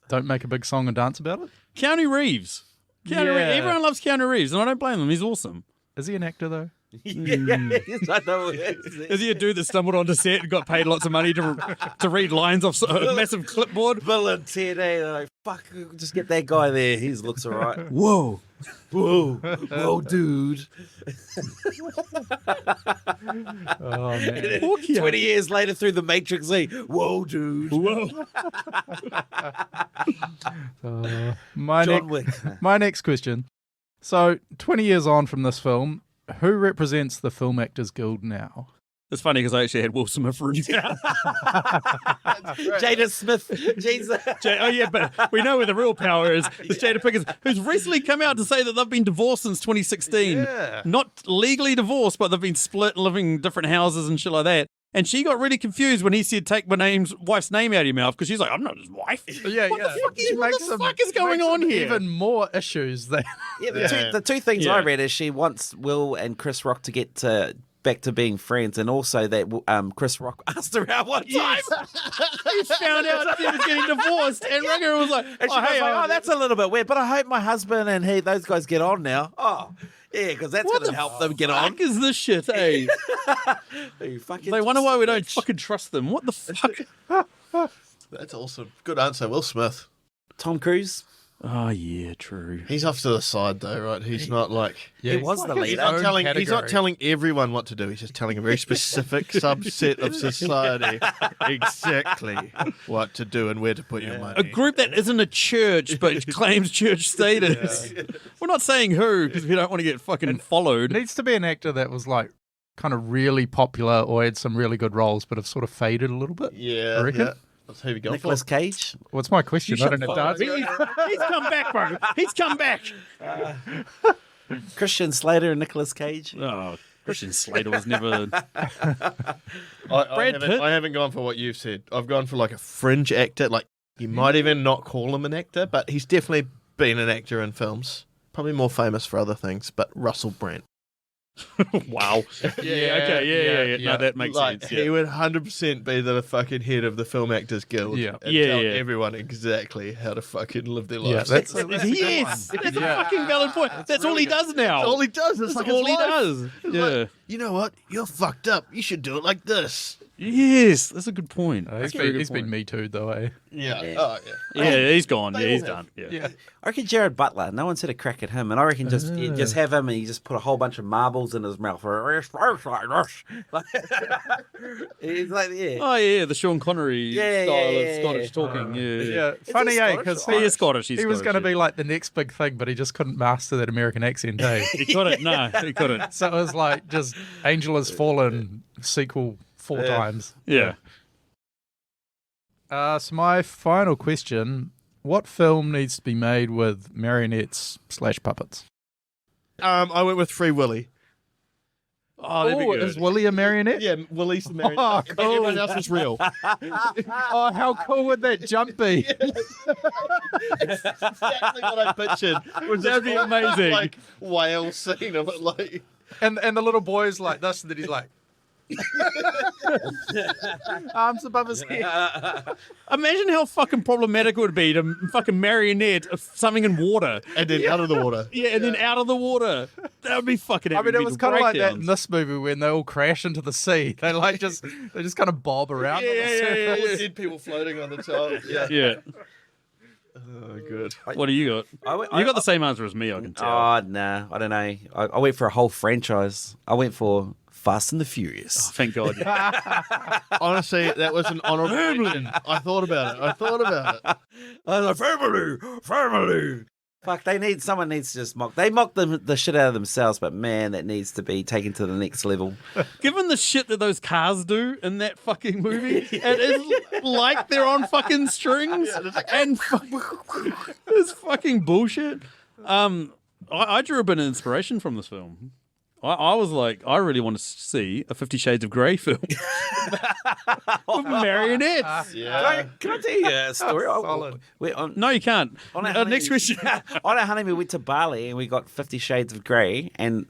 don't make a big song and dance about it. Keanu Reeves. Yeah. Everyone loves Keanu Reeves, and I don't blame him. He's awesome. Is he an actor though? Yes, I know. Is he a dude that stumbled onto set and got paid lots of money to read lines off a massive clipboard? Villain TNA, they're like, fuck, just get that guy there. He looks all right. Whoa, dude. Oh man. 20 years later through the Matrix, whoa, dude. whoa. John Wick. My next question. So, 20 years on from this film, who represents the Film Actors Guild now? It's funny because I actually had Will Smith written down. Jada Smith. Oh yeah, but we know where the real power is. It's Jada Pinkett, who's recently come out to say that they've been divorced since 2016. Yeah. Not legally divorced, but they've been split, living in different houses and shit like that. And she got really confused when he said, "Take my wife's name out of your mouth," because she's like, "I'm not his wife." Yeah, What the fuck is going on here? Even more issues than The two things I read is she wants Will and Chris Rock to get back to being friends, and also that Chris Rock asked her out one time. He found out that he was getting divorced, and Rugger was like, And she was like, that's a little bit weird, but I hope my husband and those guys get on now. Oh, yeah, because that's going to help them get on. What is this shit, eh? They wonder why we don't fucking trust them. What the fuck? That's awesome. Good answer, Will Smith. Tom Cruise. Oh, yeah, true. He's off to the side though, right? He's not like Yeah, He was the his leader. own he's not category. telling everyone what to do. He's just telling a very specific subset of society exactly what to do and where to put your money. A group that isn't a church but claims church status. We're not saying who because we don't want to get fucking followed. It needs to be an actor that was like kind of really popular or had some really good roles, but have sort of faded a little bit. Yeah, I reckon. yeah. That's who we got Nicolas for. Cage. What's my question? I don't know. He's come back, bro. He's come back. Christian Slater and Nicolas Cage. Oh, Christian Slater was never. I haven't gone for what you've said. I've gone for like a fringe actor. Like you might even not call him an actor, but he's definitely been an actor in films. Probably more famous for other things, but Russell Brand. Wow. Yeah. Okay. Yeah. No, that makes Like sense. he Yeah. would 100% be the fucking head of the Film Actors Guild. Yeah. and Yeah, tell yeah. everyone exactly how to fucking live their Yeah, lives. that's Yes, that's a fucking valid point. That's all he does now. all he does. It's That's like all he his life. does. It's Yeah. like, you know what? You're fucked up. You should do it like this. Yes, that's a good point. He's That's a very good been point. Me Too though, eh? Yeah. Yeah. Oh yeah. Yeah, he's gone. They Yeah, all he's have. done. Yeah. Yeah. I reckon Jared Butler. No one's had a crack at him, and I reckon just you just have him, and you just put a whole bunch of marbles in his mouth. He's like, yeah. Oh yeah, the Sean Connery Yeah, style yeah, of yeah, Scottish yeah. talking. Yeah. Yeah, he funny, eh? Scottish? Because He is Scottish. he was going to be like the next big thing, but he just couldn't master that American accent, eh? He couldn't. No, he couldn't. So it was like just Angel Has Fallen sequel 4 times. Yeah. So my final question: what film needs to be made with marionettes / puppets? I went with Free Willy. Oh, that'd be Oh, good. is Willie a marionette? Yeah, Willy's the marionette. Oh, But cool. everyone else is real. Oh, how cool would that jump be? Exactly what I pictured. Was That'd be this amazing. Like whale scene of it, like. And the little boy's like this, and then he's like, arms above his head. Imagine how fucking problematic it would be to fucking marionette something in water. And then out of the water. Yeah, and then out of the water. That would be fucking. I mean, it was kind of like that in breakdowns. this movie when they all crash into the sea. They just kind of bob around. on the surface. All the dead people floating on the top. Yeah. Yeah. Oh, good. What do you got? You got the same answer as me, I can tell. Oh, nah, I don't know. I went for a whole franchise. I went for Fast and the Furious. Thank God. Honestly, that was an honourable mention. I thought about it. I was like, family. Fuck, someone needs to just mock. They mock the shit out of themselves, but man, that needs to be taken to the next level. Given the shit that those cars do in that fucking movie, it is like they're on fucking strings and it's fucking bullshit. I drew a bit of inspiration from this film. I was like, I really want to see a 50 Shades of Grey film with marionettes. Can I tell you a story? Solid. No, you can't. On our Next question. On our honeymoon, we went to Bali and we got 50 Shades of Grey, and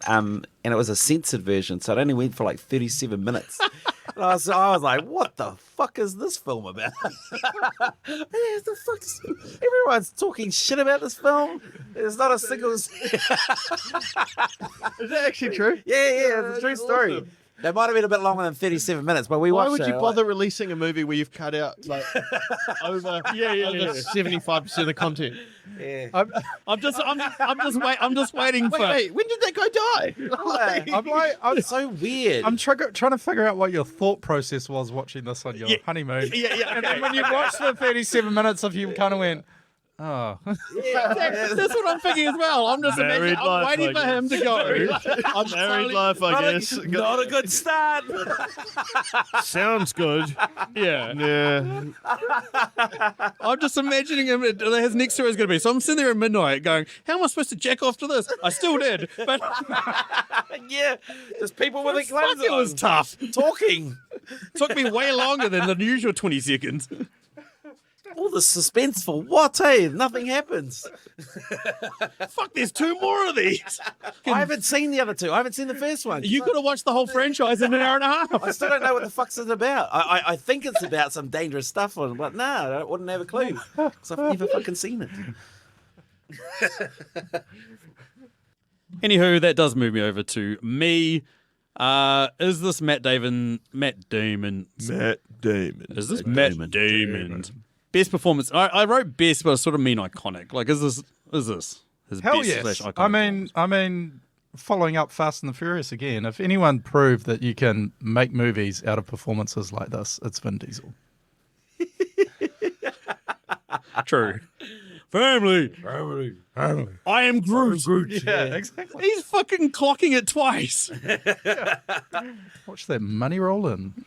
it was a censored version, so it only went for like 37 minutes. And I was like, what the fuck is this film about? The fuck everyone's talking shit about this film. There's not a single. Is that actually true? Yeah, it's a true story. Awesome. That might have been a bit longer than 37 minutes, but we Why watched would you it, bother releasing a movie where you've cut out like over 75% of the content? Yeah. I'm just waiting for. Wait, when did that guy die? I'm So weird. I'm trying to figure out what your thought process was watching this on your honeymoon. Yeah. And then when you watched the 37 minutes of you kind of went, oh. That's what I'm thinking as well. I'm just Married imagining, I'm life, waiting I for him to go. I'm Married life, I guess. Not a good start. Sounds good. Yeah. Yeah. I'm just imagining him. His next story is going to be. So I'm sitting there at midnight going, how am I supposed to jack off to this? I still did. But Yeah, there's people with their fuck, clothes it on. was tough. Talking. Took me way longer than the usual 20 seconds. All the suspense for what, hey? Nothing happens. Fuck, there's 2 more of these. I haven't seen the other two. I haven't seen the first one. You could have watched the whole franchise in an hour and a half. I still don't know what the fuck's it about. I think it's about some dangerous stuff, but no, I wouldn't have a clue. Because I've never fucking seen it. Anywho, that does move me over to me. Is this Matt Damon? Is this Matt Damon? Best performance. I wrote best, but I sort of mean iconic. Like, is this his Hell best yes. slash iconic? I mean, following up Fast and the Furious again, if anyone proved that you can make movies out of performances like this, it's Vin Diesel. True. Family. I am Groot. Yeah, exactly. He's fucking clocking it twice. Watch that money roll in.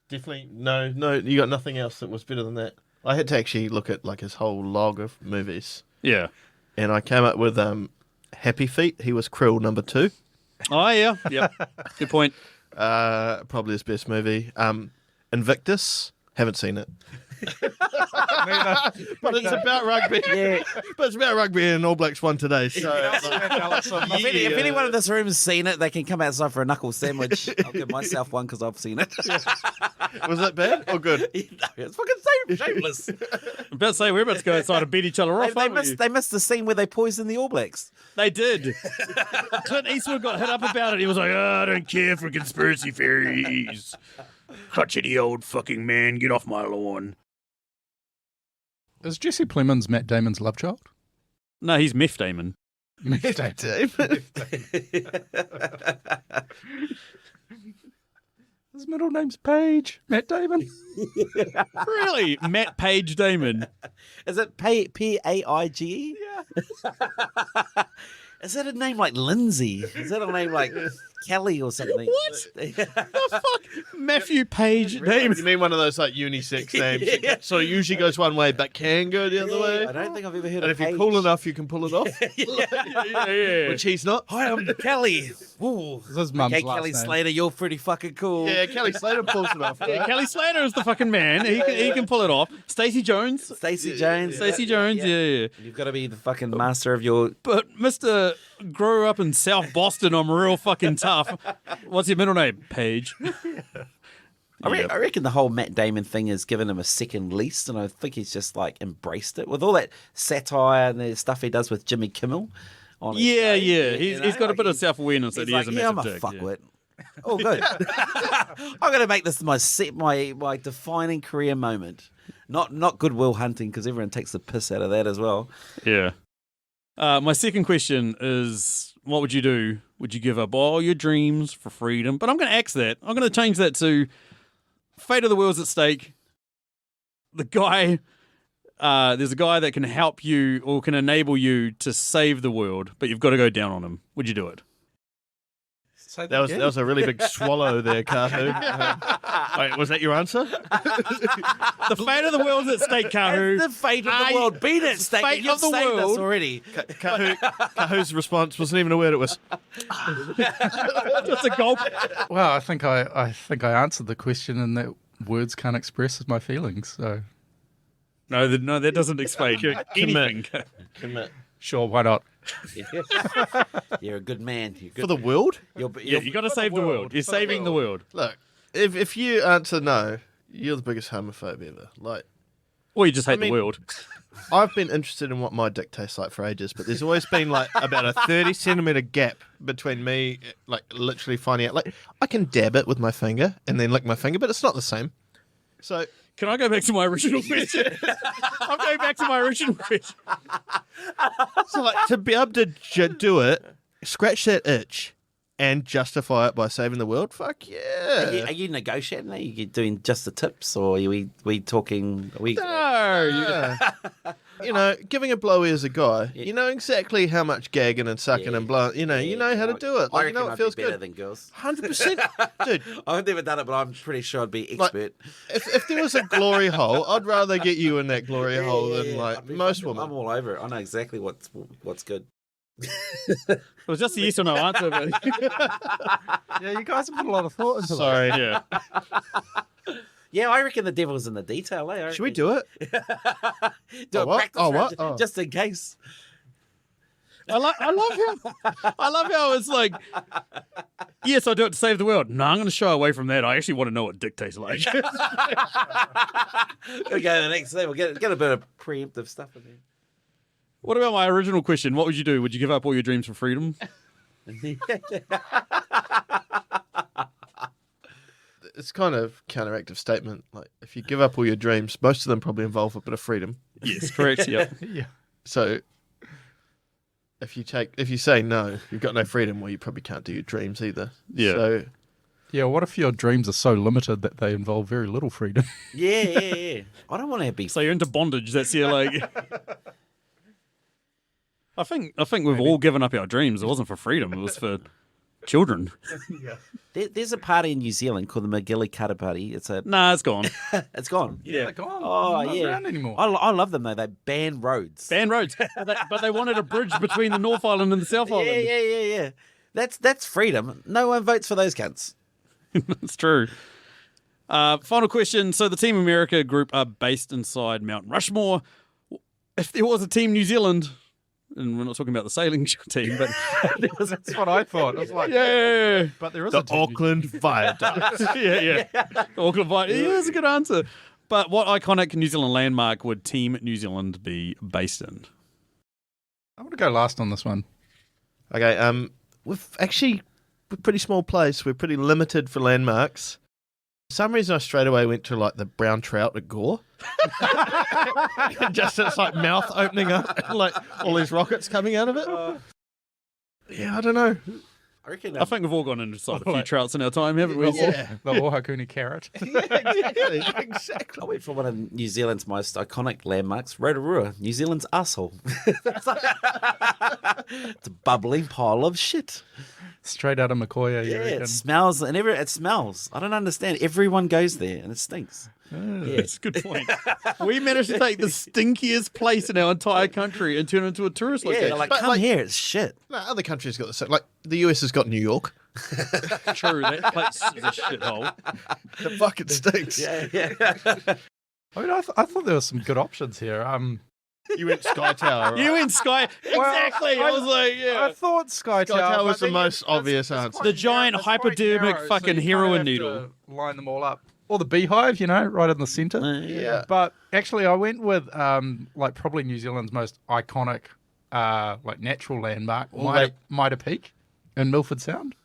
Definitely, no, you got nothing else that was better than that. I had to actually look at like his whole log of movies, Yeah. and I came up with Happy Feet. He was Krill number 2. Oh, yeah. Yep. Good point. Probably his best movie. Invictus. Haven't seen it. But it's about rugby. Yeah. But it's about rugby and All Blacks won today. So If anyone in this room has seen it, they can come outside for a knuckle sandwich. I'll give myself one because I've seen it. was that bad or good? No, it's fucking shameless. I'm about to say, we're about to go outside and beat each other off, aren't we? They missed the scene where they poisoned the All Blacks. They did. Clint Eastwood got hit up about it. He was like, I don't care for conspiracy theories. Crotchety old fucking man, get off my lawn. Is Jesse Plemons Matt Damon's love child? No, he's Meth Damon. His middle name's Paige. Matt Damon. Really? Matt Page Damon. Is it Paige? Yeah. Is that a name like Lindsay? Is that a name like Kelly or something? What? The fuck? Matthew Page Damon. You mean one of those like unisex names? Yeah. So it usually goes one way, but can go the other way. I don't think I've ever heard And of if you're Paige. cool enough, you can pull it off. Yeah. Which he's not. Hi, I'm Kelly. Ooh. This is his mum's Okay, last Kelly name. Slater, you're pretty fucking cool. Yeah, Kelly Slater pulls it off. Yeah, Right? Kelly Slater is the fucking man. He can pull it off. Stacey Jones. Stacey Jones. Stacey Jones, yeah. You've got to be the fucking master of your... But Mr. Grew up in South Boston, I'm real fucking tough. What's your middle name? Page. I reckon the whole Matt Damon thing has given him a second lease, and I think he's just like embraced it with all that satire and the stuff he does with Jimmy Kimmel. On his Yeah, show, yeah. you He's know, got a bit like of self-awareness that he's he is a like, massive I'm a dick. fuckwit. Oh, good. I'm going to make this my defining career moment. Not Goodwill Hunting, because everyone takes the piss out of that as well. Yeah. My second question is, what would you do? Would you give up all your dreams for freedom? But I'm going to axe that. I'm going to change that to fate of the world's at stake. The guy, there's a guy that can help you or can enable you to save the world, but you've got to go down on him. Would you do it? That was a really big swallow there, Kahu. Wait, was that your answer? The fate of the world's at stake, Kahu. Has the fate of the world been at stake? Fate And you've of the saved us world. already. Kahu's response wasn't even a word. It was, Just a gulp. Well, I think I answered the question, and that words can't express my feelings. So No, that doesn't explain anything. commit. sure, why not? You're a good man. You're good. For the world? You're, Yeah, you got to save the world. You're saving the world. Look, if you answer no, you're the biggest homophobe ever. Like, Or you just hate mean- the world. I've been interested in what my dick tastes like for ages, but there's always been like about a 30 centimeter gap between me, like literally finding out. Like, I can dab it with my finger and then lick my finger, but it's not the same. So, Can I go back to my original question? I'm going back to my original question. like to be able to do it, scratch that itch, and justify it by saving the world. Fuck yeah! Are you negotiating? Are you doing just the tips, or are we talking? Are we? No. You know, giving a blowy as a guy, you know exactly how much gagging and sucking and blowing. You know how to do it. I Like, you reckon know, it I'd feels be better good. than girls. 100%, dude. I've never done it, but I'm pretty sure I'd be Like, expert. If there was a glory hole, I'd rather get you in that glory hole than like I'd be most fucking- I'm women. all over it. I know exactly what's good. It was just a yes or no answer, but Yeah, you guys have put a lot of thought into that. Sorry. yeah. Yeah, I reckon the devil's in the detail. Eh? Should we do it? do Oh, a what? practice Oh, round what? Oh. just in case? I love how it's like, yes, I do it to save the world. No, I'm going to shy away from that. I actually want to know what dick tastes like. Gotta go to the next level. Get a bit of preemptive stuff in there. What about my original question? What would you do? Would you give up all your dreams for freedom? it's kind of counteractive statement. Like, if you give up all your dreams, most of them probably involve a bit of freedom. Yes, correct. Yep. Yeah. So if you say no, you've got no freedom, well, you probably can't do your dreams either. Yeah. So Yeah, what if your dreams are so limited that they involve very little freedom? Yeah. I don't want to be. So you're into bondage. That's your like. I think we've all given up our dreams. It wasn't for freedom. It was for children. There's a party in New Zealand called the McGillicuddy Party. It's gone. It's gone. Yeah, they're gone. Oh, They're not yeah. around anymore. I love them though. They ban roads. Ban roads, but they wanted a bridge between the North Island and the South Island. Yeah. That's freedom. No one votes for those cunts. It's true. Final question. So the Team America group are based inside Mount Rushmore. If there was a Team New Zealand, and we're not talking about the sailing team, but That's what I thought. I was like, yeah, but there is the a team. Auckland Viaduct. yeah. Auckland Vice. Yeah, that's a good answer. But what iconic New Zealand landmark would Team New Zealand be based in? I want to go last on this one. Okay, we're a pretty small place. We're pretty limited for landmarks. For some reason, I straight away went to like the brown trout at Gore. Just its like mouth opening up, and, like all these rockets coming out of it. Yeah, I don't know. I reckon. I think we've all gone inside a few trouts in our time, haven't we? Yeah, The Ohakuni carrot. exactly. I went for one of New Zealand's most iconic landmarks, Rotorua, New Zealand's asshole. It's a bubbling pile of shit. Straight out of Makoya, you Yeah, reckon? it smells, and it smells. I don't understand. Everyone goes there, and it stinks. That's a good point. We managed to take the stinkiest place in our entire country and turn it into a tourist Yeah, location. like But, come like- here, it's shit. No, other countries got the same. Like the US has got New York. True, that place is a shithole. The fucking stinks. Yeah. I mean, I thought there were some good options here. You went Sky Tower. Right? You in Sky. Exactly. I was like, I yeah. thought Sky Tower. Tower was but the then most it's- obvious it's answer. quite The giant it's quite hypodermic narrow, fucking you heroin kinda have needle. to line them all up. Or the beehive, right in the centre. Yeah. But actually, I went with like probably New Zealand's most iconic like natural landmark, Maida Peak in Milford Sound.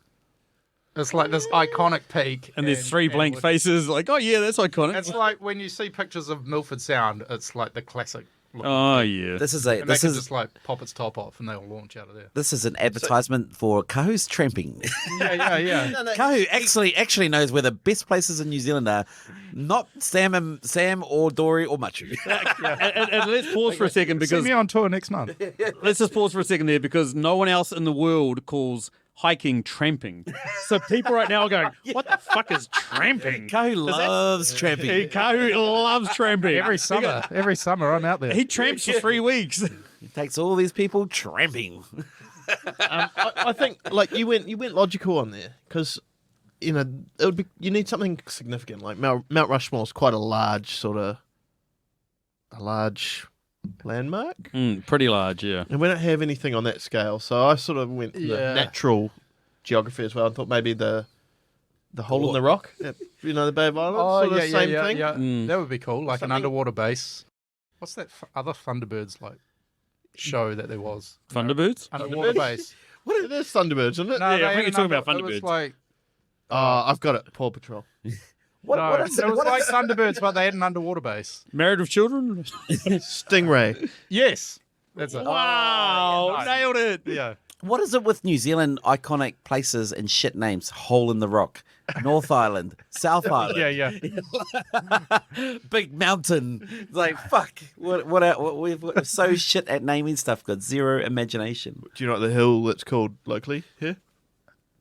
It's like this iconic peak, And there's three blank with- faces. Like, oh yeah, that's iconic. It's like when you see pictures of Milford Sound, it's like the classic. Look. Oh yeah. This is and they can is just like pop its top off and they'll launch out of there. this is an advertisement for Kahu's tramping. Yeah. Kahu actually knows where the best places in New Zealand are, not Sam or Dory or Matiu. And let's pause for a second See because me on tour next month. let's just pause for a second there because no one else in the world calls hiking tramping. So people right now are going, "What the fuck is tramping?" Kahu loves tramping. Kahu loves tramping. Every summer I'm out there. He tramps for 3 weeks. He takes all these people tramping. I think like you went logical on there because it would be you need something significant like Mount Rushmore is quite a large landmark, Pretty large, yeah. and we don't have anything on that scale. So I sort of went for the Yeah. natural geography as well. I thought maybe the hole in the rock, the Bay of Islands, sort of same thing. Yeah. Mm. That would be cool, like Something- an underwater base. What's that other Thunderbirds like show that there was? Thunderbirds? Underwater base. What it is Thunderbirds, isn't it? No, Yeah, I they think had you're an talking about It was Thunderbirds. like I've got it. Paw Patrol. it was like Thunderbirds, but they had an underwater base. Married with children? Stingray. Yes, that's it. Wow, nice. nailed it. Yeah. What is it with New Zealand iconic places and shit names? Hole in the Rock, North Island, South Island, Yeah. Big Mountain. It's like fuck. We're so shit at naming stuff. Got zero imagination. Do you know what the hill that's called locally here?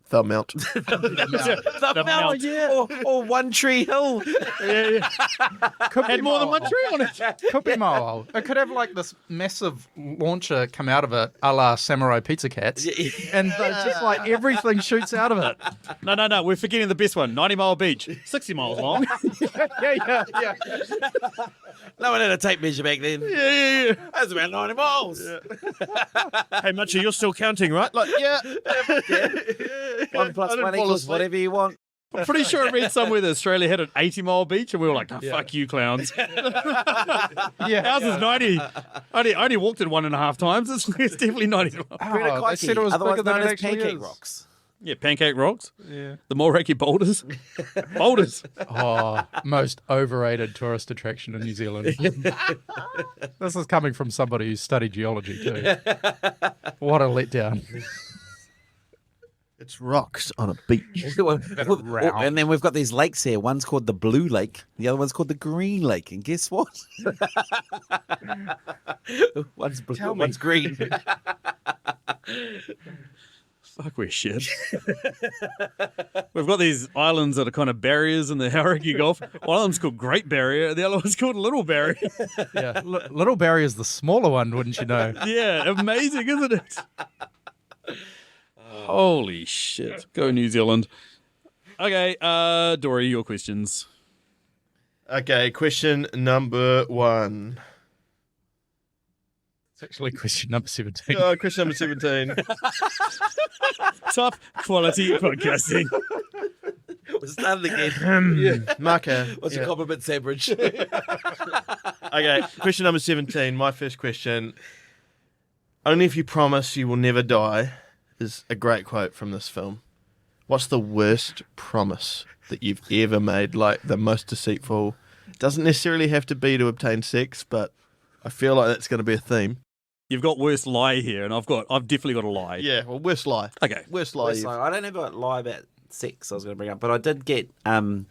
Thumb Mount. The Mount. yeah. Or One Tree Hill. Had more than one tree on it. Could be mobile. It could have like this massive launcher come out of it, a la Samurai Pizza Cats, and just like everything shoots out of it. No. We're forgetting the best one. 90 Mile Beach. 60 miles long. Yeah. No one had a tape measure back then. Yeah. That's about 90 miles. Hey, Matiu, you're still counting, right? Like, yeah. 1 plus I didn't 1 fall equals asleep. whatever you want. I'm pretty sure I read somewhere that Australia had an 80 mile beach and we were like, fuck you, clowns. Ours is 90. I only walked it 1.5 times. It's definitely 90 miles. Oh, they said it was Otherwise bigger than known it as actually pancake is. rocks. Yeah, pancake rocks. Yeah. The Moraki boulders. Boulders. Oh, most overrated tourist attraction in New Zealand. This is coming from somebody who studied geology too. What a letdown. It's rocks on a beach. And then we've got these lakes here. One's called the Blue Lake. The other one's called the Green Lake. And guess what? One's blue, one's green. Fuck, we're shit. We've got these islands that are kind of barriers in the Hauraki Gulf. One of them's called Great Barrier. The other one's called Little Barrier. Yeah, Little Barrier is the smaller one, wouldn't you know? Yeah, amazing, isn't it? Holy shit. Go New Zealand. Okay, Dory, your questions. Okay, question number 1. It's actually question number 17. Oh, question number 17. Top quality podcasting. We're starting again. Marker. What's your compliment, Sandbridge? Okay, question number 17. My first question. Only if you promise you will never die is a great quote from this film. What's the worst promise that you've ever made? Like the most deceitful? Doesn't necessarily have to be to obtain sex, but I feel like that's going to be a theme. You've got worst lie here, and I've definitely got a lie. Yeah, well, worst lie. Okay. Worst lie. So I don't ever lie about sex. I was going to bring up, but I did get. I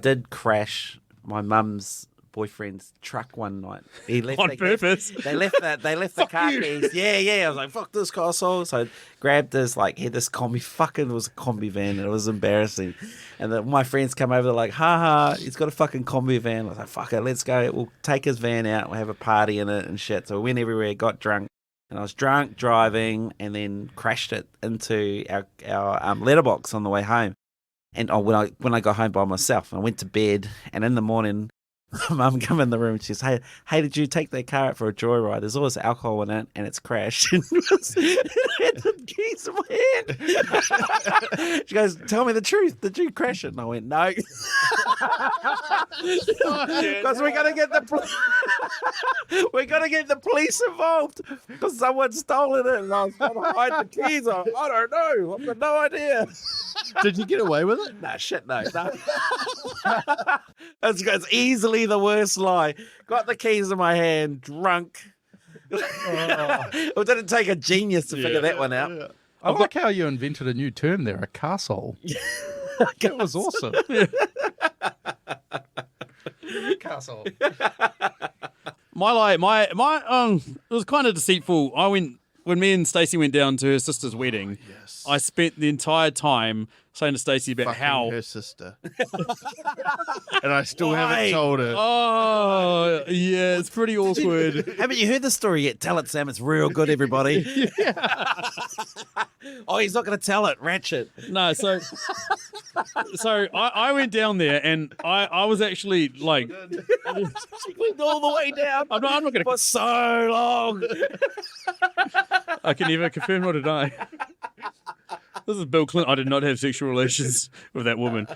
did crash my mum's boyfriend's truck one night. He left On purpose. They left the car keys. Yeah. I was like, fuck this castle. So I grabbed this, like, had this combi. Fucking, it was a combi van, and it was embarrassing. And then my friends come over, they're like, ha, he's got a fucking combi van. I was like, fuck it, let's go. We'll take his van out. We'll have a party in it and shit. So we went everywhere, got drunk. And I was drunk driving, and then crashed it into our letterbox on the way home. And when I got home by myself, I went to bed, and in the morning, Mum come in the room and she says, hey, did you take that car out for a joyride? There's always alcohol in it and it's crashed. And it had the keys in my hand. She goes, tell me the truth. Did you crash it? And I went, no. Because we're gonna get the police involved because someone's stolen it and I was trying to hide the keys. I don't know. I've got no idea. Did you get away with it? Nah, shit, no. It's easily the worst lie. Got the keys in my hand, drunk. It didn't take a genius to figure that one out. I like how you invented a new term there, a castle. That was awesome. Castle. My it was kind of deceitful. When me and Stacey went down to her sister's wedding. Yes. I spent the entire time saying to Stacey about Fucking how her sister. And I still haven't told her. Oh, yeah, it's pretty awkward. Haven't you heard the story yet? Tell it, Sam. It's real good, everybody. Oh, he's not going to tell it. Ratchet. No, so I went down there and I was actually like, She went all the way down. I'm not going to. For so long. I can neither confirm nor deny. This is Bill Clinton. I did not have sexual relations with that woman.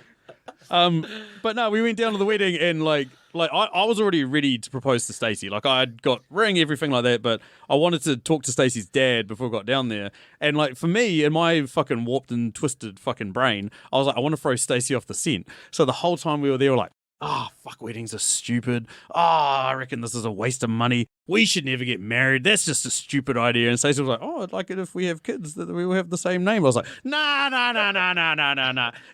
But no, we went down to the wedding and I was already ready to propose to Stacey. Like I'd got ring, everything like that, but I wanted to talk to Stacey's dad before I got down there. And like for me, in my fucking warped and twisted fucking brain, I was like, I want to throw Stacey off the scent. So the whole time we were there, we're like, fuck, weddings are stupid. I reckon this is a waste of money. We should never get married. That's just a stupid idea. And Stacey was like, I'd like it if we have kids that we will have the same name. I was like, nah.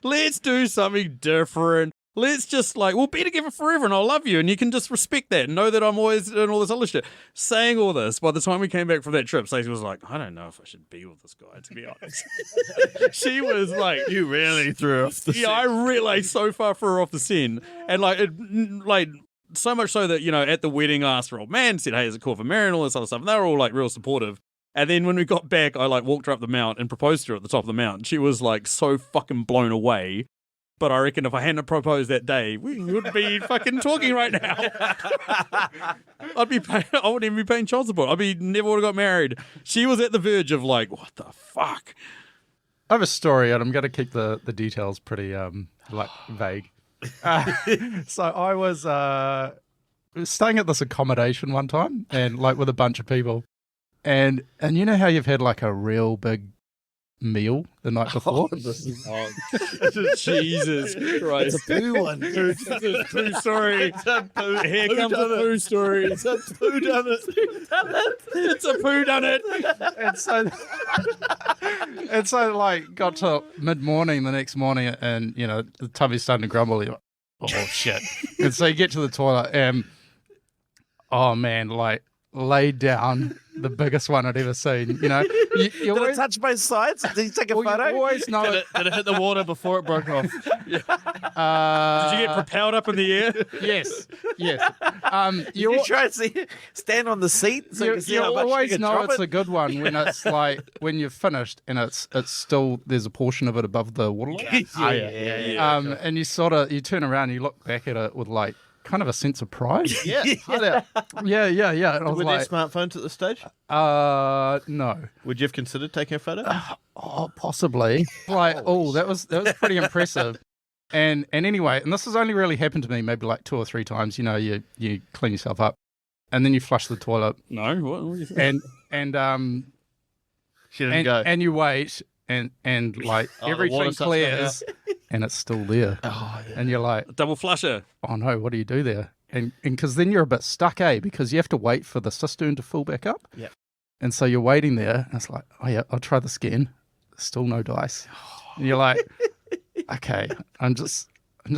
Let's do something different. Let's just we'll be together forever and I'll love you and you can just respect that and know that I'm always doing all this other shit. Saying all this, by the time we came back from that trip, Stacey was like, I don't know if I should be with this guy, to be honest. She was like, You really threw her off the yeah, I really so far threw her off the scent. And so much so that, at the wedding I asked her old man, said, hey, is it cool for marrying and all this other stuff? And they were all real supportive. And then when we got back, I walked her up the mount and proposed to her at the top of the mount. She was so fucking blown away. But I reckon if I hadn't proposed that day, we would be fucking talking right now. I wouldn't even be paying child support. Never would have got married. She was at the verge of what the fuck? I have a story, and I'm going to keep the details pretty vague. So I was staying at this accommodation one time, and with a bunch of people, and you know how you've had a real big meal the night before. Jesus Christ. It's a poo one. It's a poo story. Here comes a poo story. It's a poo done it. It's a poo done it. And so like got to mid-morning the next morning, and the tummy's starting to grumble. You're like, oh shit! And so you get to the toilet, and oh man, like laid down the biggest one I'd ever seen. You Did it always, touch both sides? Did you take a well, you photo? always know. Did it hit the water before it broke off? Did you get propelled up in the air? Yes. Did you try and stand on the seat so you can see You how much always you can know drop it's it? a good one when it's like when you've finished and it's still there's a portion of it above the waterline. Yeah. And you turn around and you look back at it with like kind of a sense of pride. Yeah. Yeah. And I was Were there like, smartphones at the stage? no. Would you have considered taking a photo? Oh, possibly. Like, that was pretty impressive. And anyway, and this has only really happened to me maybe like 2 or 3 times. You clean yourself up, and then you flush the toilet, No. What do you think? and She didn't go. and you wait, and like Oh, the everything water starts coming clears, and it's still there. Oh, yeah. And you're like, Double flusher. oh no, what do you do there? And because then you're a bit stuck, because you have to wait for the cistern to fill back up. Yep. And so you're waiting there, and it's like, oh yeah, I'll try this again. Still no dice. And you're like, okay, I'm just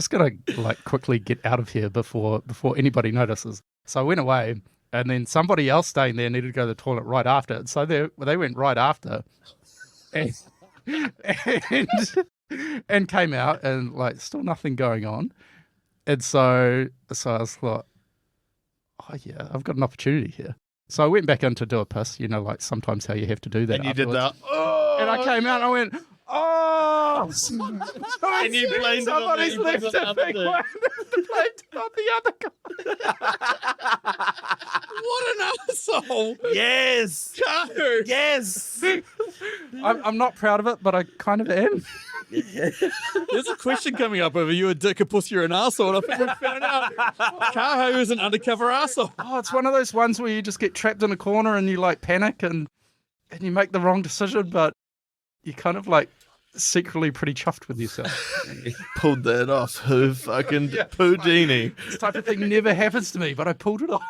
gonna like quickly get out of here before anybody notices. So I went away, and then somebody else staying there needed to go to the toilet right after. And so they went right after, and and came out, and like still nothing going on. And so I was like, oh yeah, I've got an opportunity here. So I went back in to do a piss, like sometimes how you have to do that. And you did afterwards. that. Oh, And I came out and I went, oh! And you blamed it on Somebody's the- you left blamed it a on the big other one. Blamed it on the other guy. What an asshole. Yes. Kahu. Yes. I'm not proud of it, but I kind of am. There's a question coming up whether you're a dick, a pussy, or an asshole. And I think we found out Kahu is an undercover asshole. Oh, it's one of those ones where you just get trapped in a corner and you like panic and you make the wrong decision, but you're kind of like secretly pretty chuffed with yourself. Pulled that off. Who fucking Houdini? This type of thing never happens to me, but I pulled it off.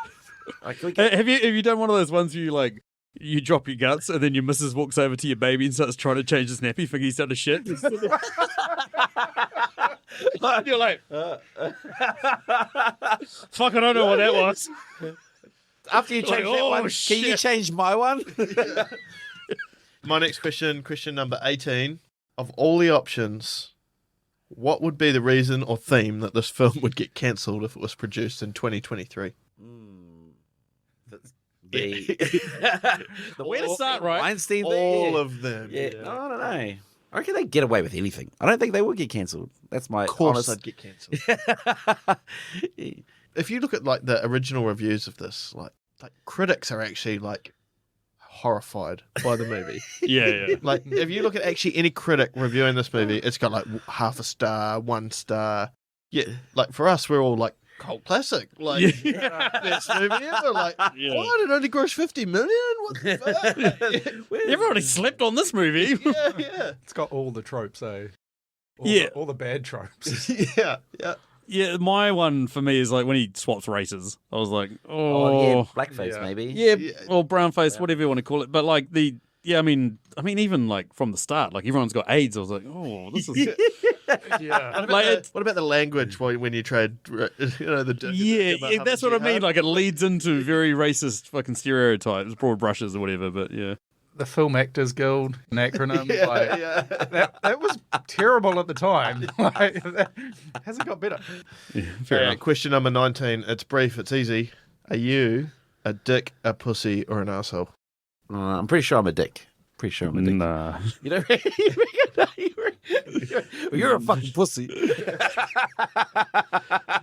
Have you done one of those ones where you drop your guts and then your missus walks over to your baby and starts trying to change his nappy, thinking he's done a shit? You're like, fuck, I don't know what that was. After you change that one, can you change my one? My next question number 18. Of all the options, what would be the reason or theme that this film would get cancelled if it was produced in 2023? The Way to start, right? Weinstein All there. of them. Yeah. No, I don't know. I reckon they get away with anything. I don't think they would get cancelled. That's my Of course honest... I'd get cancelled. If you look at like the original reviews of this, like critics are actually like horrified by the movie. Yeah. Like if you look at actually any critic reviewing this movie, it's got like half a star, 1 star. Yeah, like for us, we're all like cult classic. Like best movie ever. Like what? It only grossed 50 million? What the fuck? Everybody slept on this movie. yeah. It's got all the tropes, eh? All the bad tropes. Yeah. Yeah, my one for me is like when he swaps races. I was like, blackface maybe. yeah, or brown face, whatever you want to call it. But like I mean, even like from the start, like everyone's got AIDS. I was like, oh, this is Yeah. What about the language when you trade, the that's what I mean. Like it leads into very racist fucking stereotypes, broad brushes or whatever. But yeah, The Film Actors Guild, an acronym. That was terrible at the time. Like, that hasn't got better. fair enough. Question number 19. It's brief. It's easy. Are you a dick, a pussy, or an asshole? I'm pretty sure I'm a dick. Pretty sure I'm a dick. Nah. You know, you're a fucking pussy.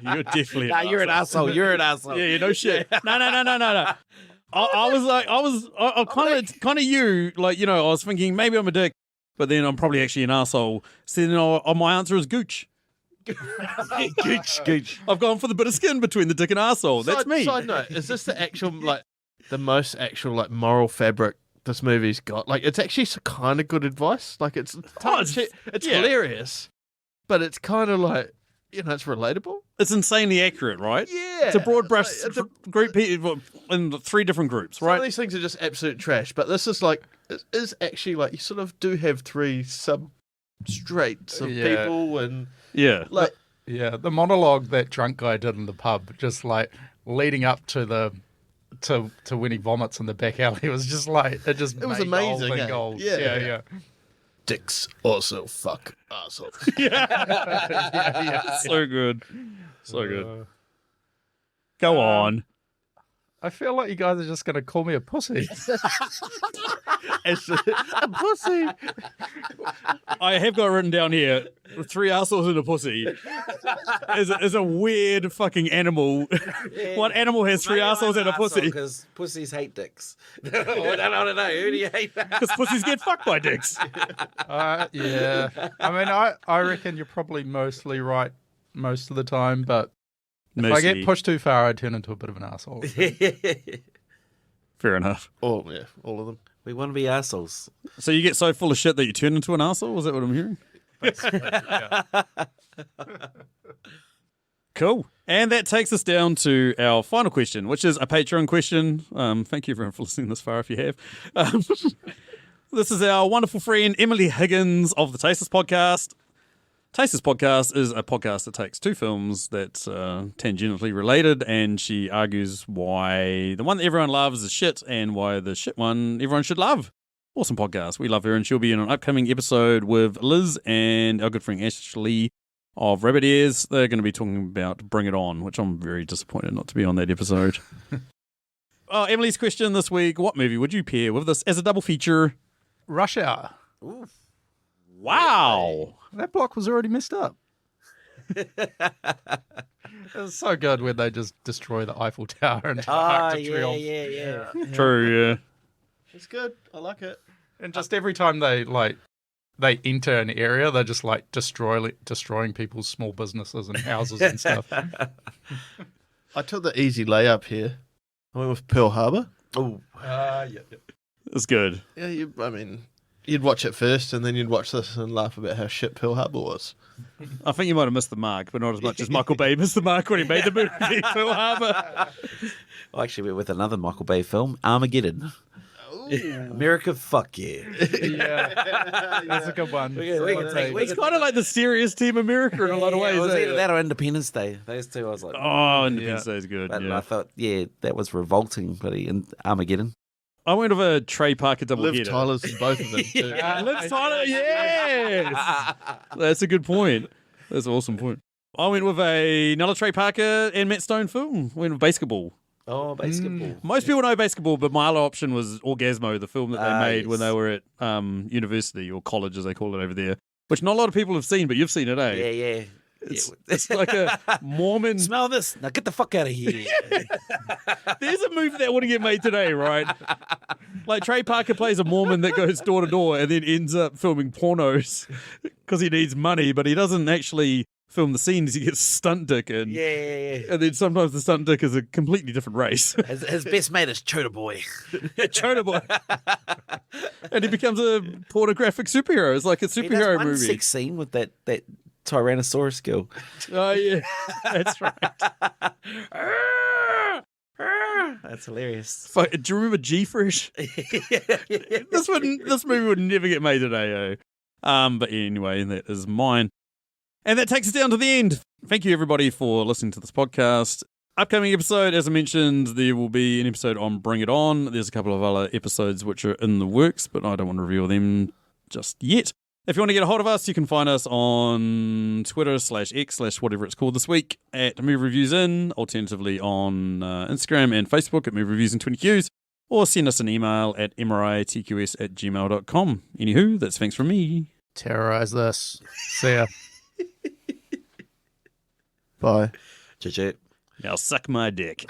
You're definitely Nah, you're an asshole. You're an asshole. Yeah, no shit. No. I was kind of you, like, I was thinking maybe I'm a dick, but then I'm probably actually an asshole. So then my answer is gooch. Gooch. I've gone for the bit of skin between the dick and asshole. That's me. Side note, is this the actual, the most actual, moral fabric this movie's got. Like, it's actually kind of good advice. Like, it's hilarious, but it's kind of like, it's relatable. It's insanely accurate, right? Yeah. It's a broad brush group in 3 different groups, Some right? of these things are just absolute trash, but this is like, it is actually like, you sort of do have 3 substrates of people, and Yeah. like, Yeah, the monologue that drunk guy did in the pub, just like leading up to to when he vomits in the back alley, was just like it was amazing, the whole thing eh? gold. Yeah. Yeah. dicks also fuck assholes. So good. So good. Go on. I feel like you guys are just going to call me a pussy. It's a pussy. I have got written down here, 3 assholes and a pussy is a weird fucking animal. What animal has 3 assholes and a pussy? Because pussies hate dicks. I don't know. Who do you hate? Because pussies get fucked by dicks. Yeah. I mean, I reckon you're probably mostly right most of the time, but if I get pushed too far, I turn into a bit of an asshole. Fair enough. Oh yeah, all of them. We want to be assholes. So you get so full of shit that you turn into an asshole? Is that what I'm hearing? Cool. And that takes us down to our final question, which is a Patreon question. Thank you everyone for listening this far if you have. This is our wonderful friend Emily Higgins of the Tasters Podcast. Tasters Podcast is a podcast that takes 2 films that are tangentially related, and she argues why the one that everyone loves is shit and why the shit one everyone should love. Awesome podcast. We love her, and she'll be in an upcoming episode with Liz and our good friend Ashley of Rabbit Ears. They're going to be talking about Bring It On, which I'm very disappointed not to be on that episode. Emily's question this week: what movie would you pair with this as a double feature? Rush Hour. Ooh. Wow. That block was already messed up. It was so good when they just destroy the Eiffel Tower and Arc de Triomphe. Yeah. True, yeah. It's good. I like it. And just every time they enter an area, they're just like destroying people's small businesses and houses and stuff. I took the easy layup here. I went with Pearl Harbor. Oh. Yeah. It's good. Yeah, you'd watch it first, and then you'd watch this and laugh about how shit Pearl Harbor was. I think you might have missed the mark, but not as much as Michael Bay missed the mark when he made the movie Pearl Harbor. I actually went with another Michael Bay film, Armageddon. America, fuck yeah. Yeah. That's a good one. It's kind of like the serious Team America in a lot of ways. It was eh? either that or Independence Day. Those two, I was like, Oh, Independence Day is good. But Yeah. I thought, that was revolting, buddy. And Armageddon. I went with a Trey Parker double Liv header. Tyler's in both of them too. Liv Tyler, yes! That's a good point. That's an awesome point. I went with another Trey Parker and Matt Stone film. Went with Basketball. Oh, basketball. Most people know Basketball, but my other option was Orgasmo, the film that they made when yes. they were at university, or college as they call it over there, which not a lot of people have seen, but you've seen it, eh? Yeah. It's like a Mormon... Smell this. Now get the fuck out of here. There's a movie that wouldn't get made today, right? Like Trey Parker plays a Mormon that goes door to door and then ends up filming pornos because he needs money, but he doesn't actually film the scenes. He gets stunt dick in. Yeah. And then sometimes the stunt dick is a completely different race. His best mate is Chota Boy. Chota Boy. And he becomes a pornographic superhero. It's like a He does superhero one movie. sex scene with that Tyrannosaurus girl. Oh, yeah. That's right. That's hilarious. Fuck, do you remember G-Fresh? This movie would never get made today, but anyway, that is mine. And that takes us down to the end. Thank you, everybody, for listening to this podcast. Upcoming episode, as I mentioned, there will be an episode on Bring It On. There's a couple of other episodes which are in the works, but I don't want to reveal them just yet. If you want to get a hold of us, you can find us on Twitter/X/whatever it's called this week at Movie Reviews In, alternatively on Instagram and Facebook at Movie Reviews in 20Qs, or send us an email at mritqs@gmail.com. Anywho, that's thanks from me. Terrorize this. See ya. Bye. Chit. Now suck my dick.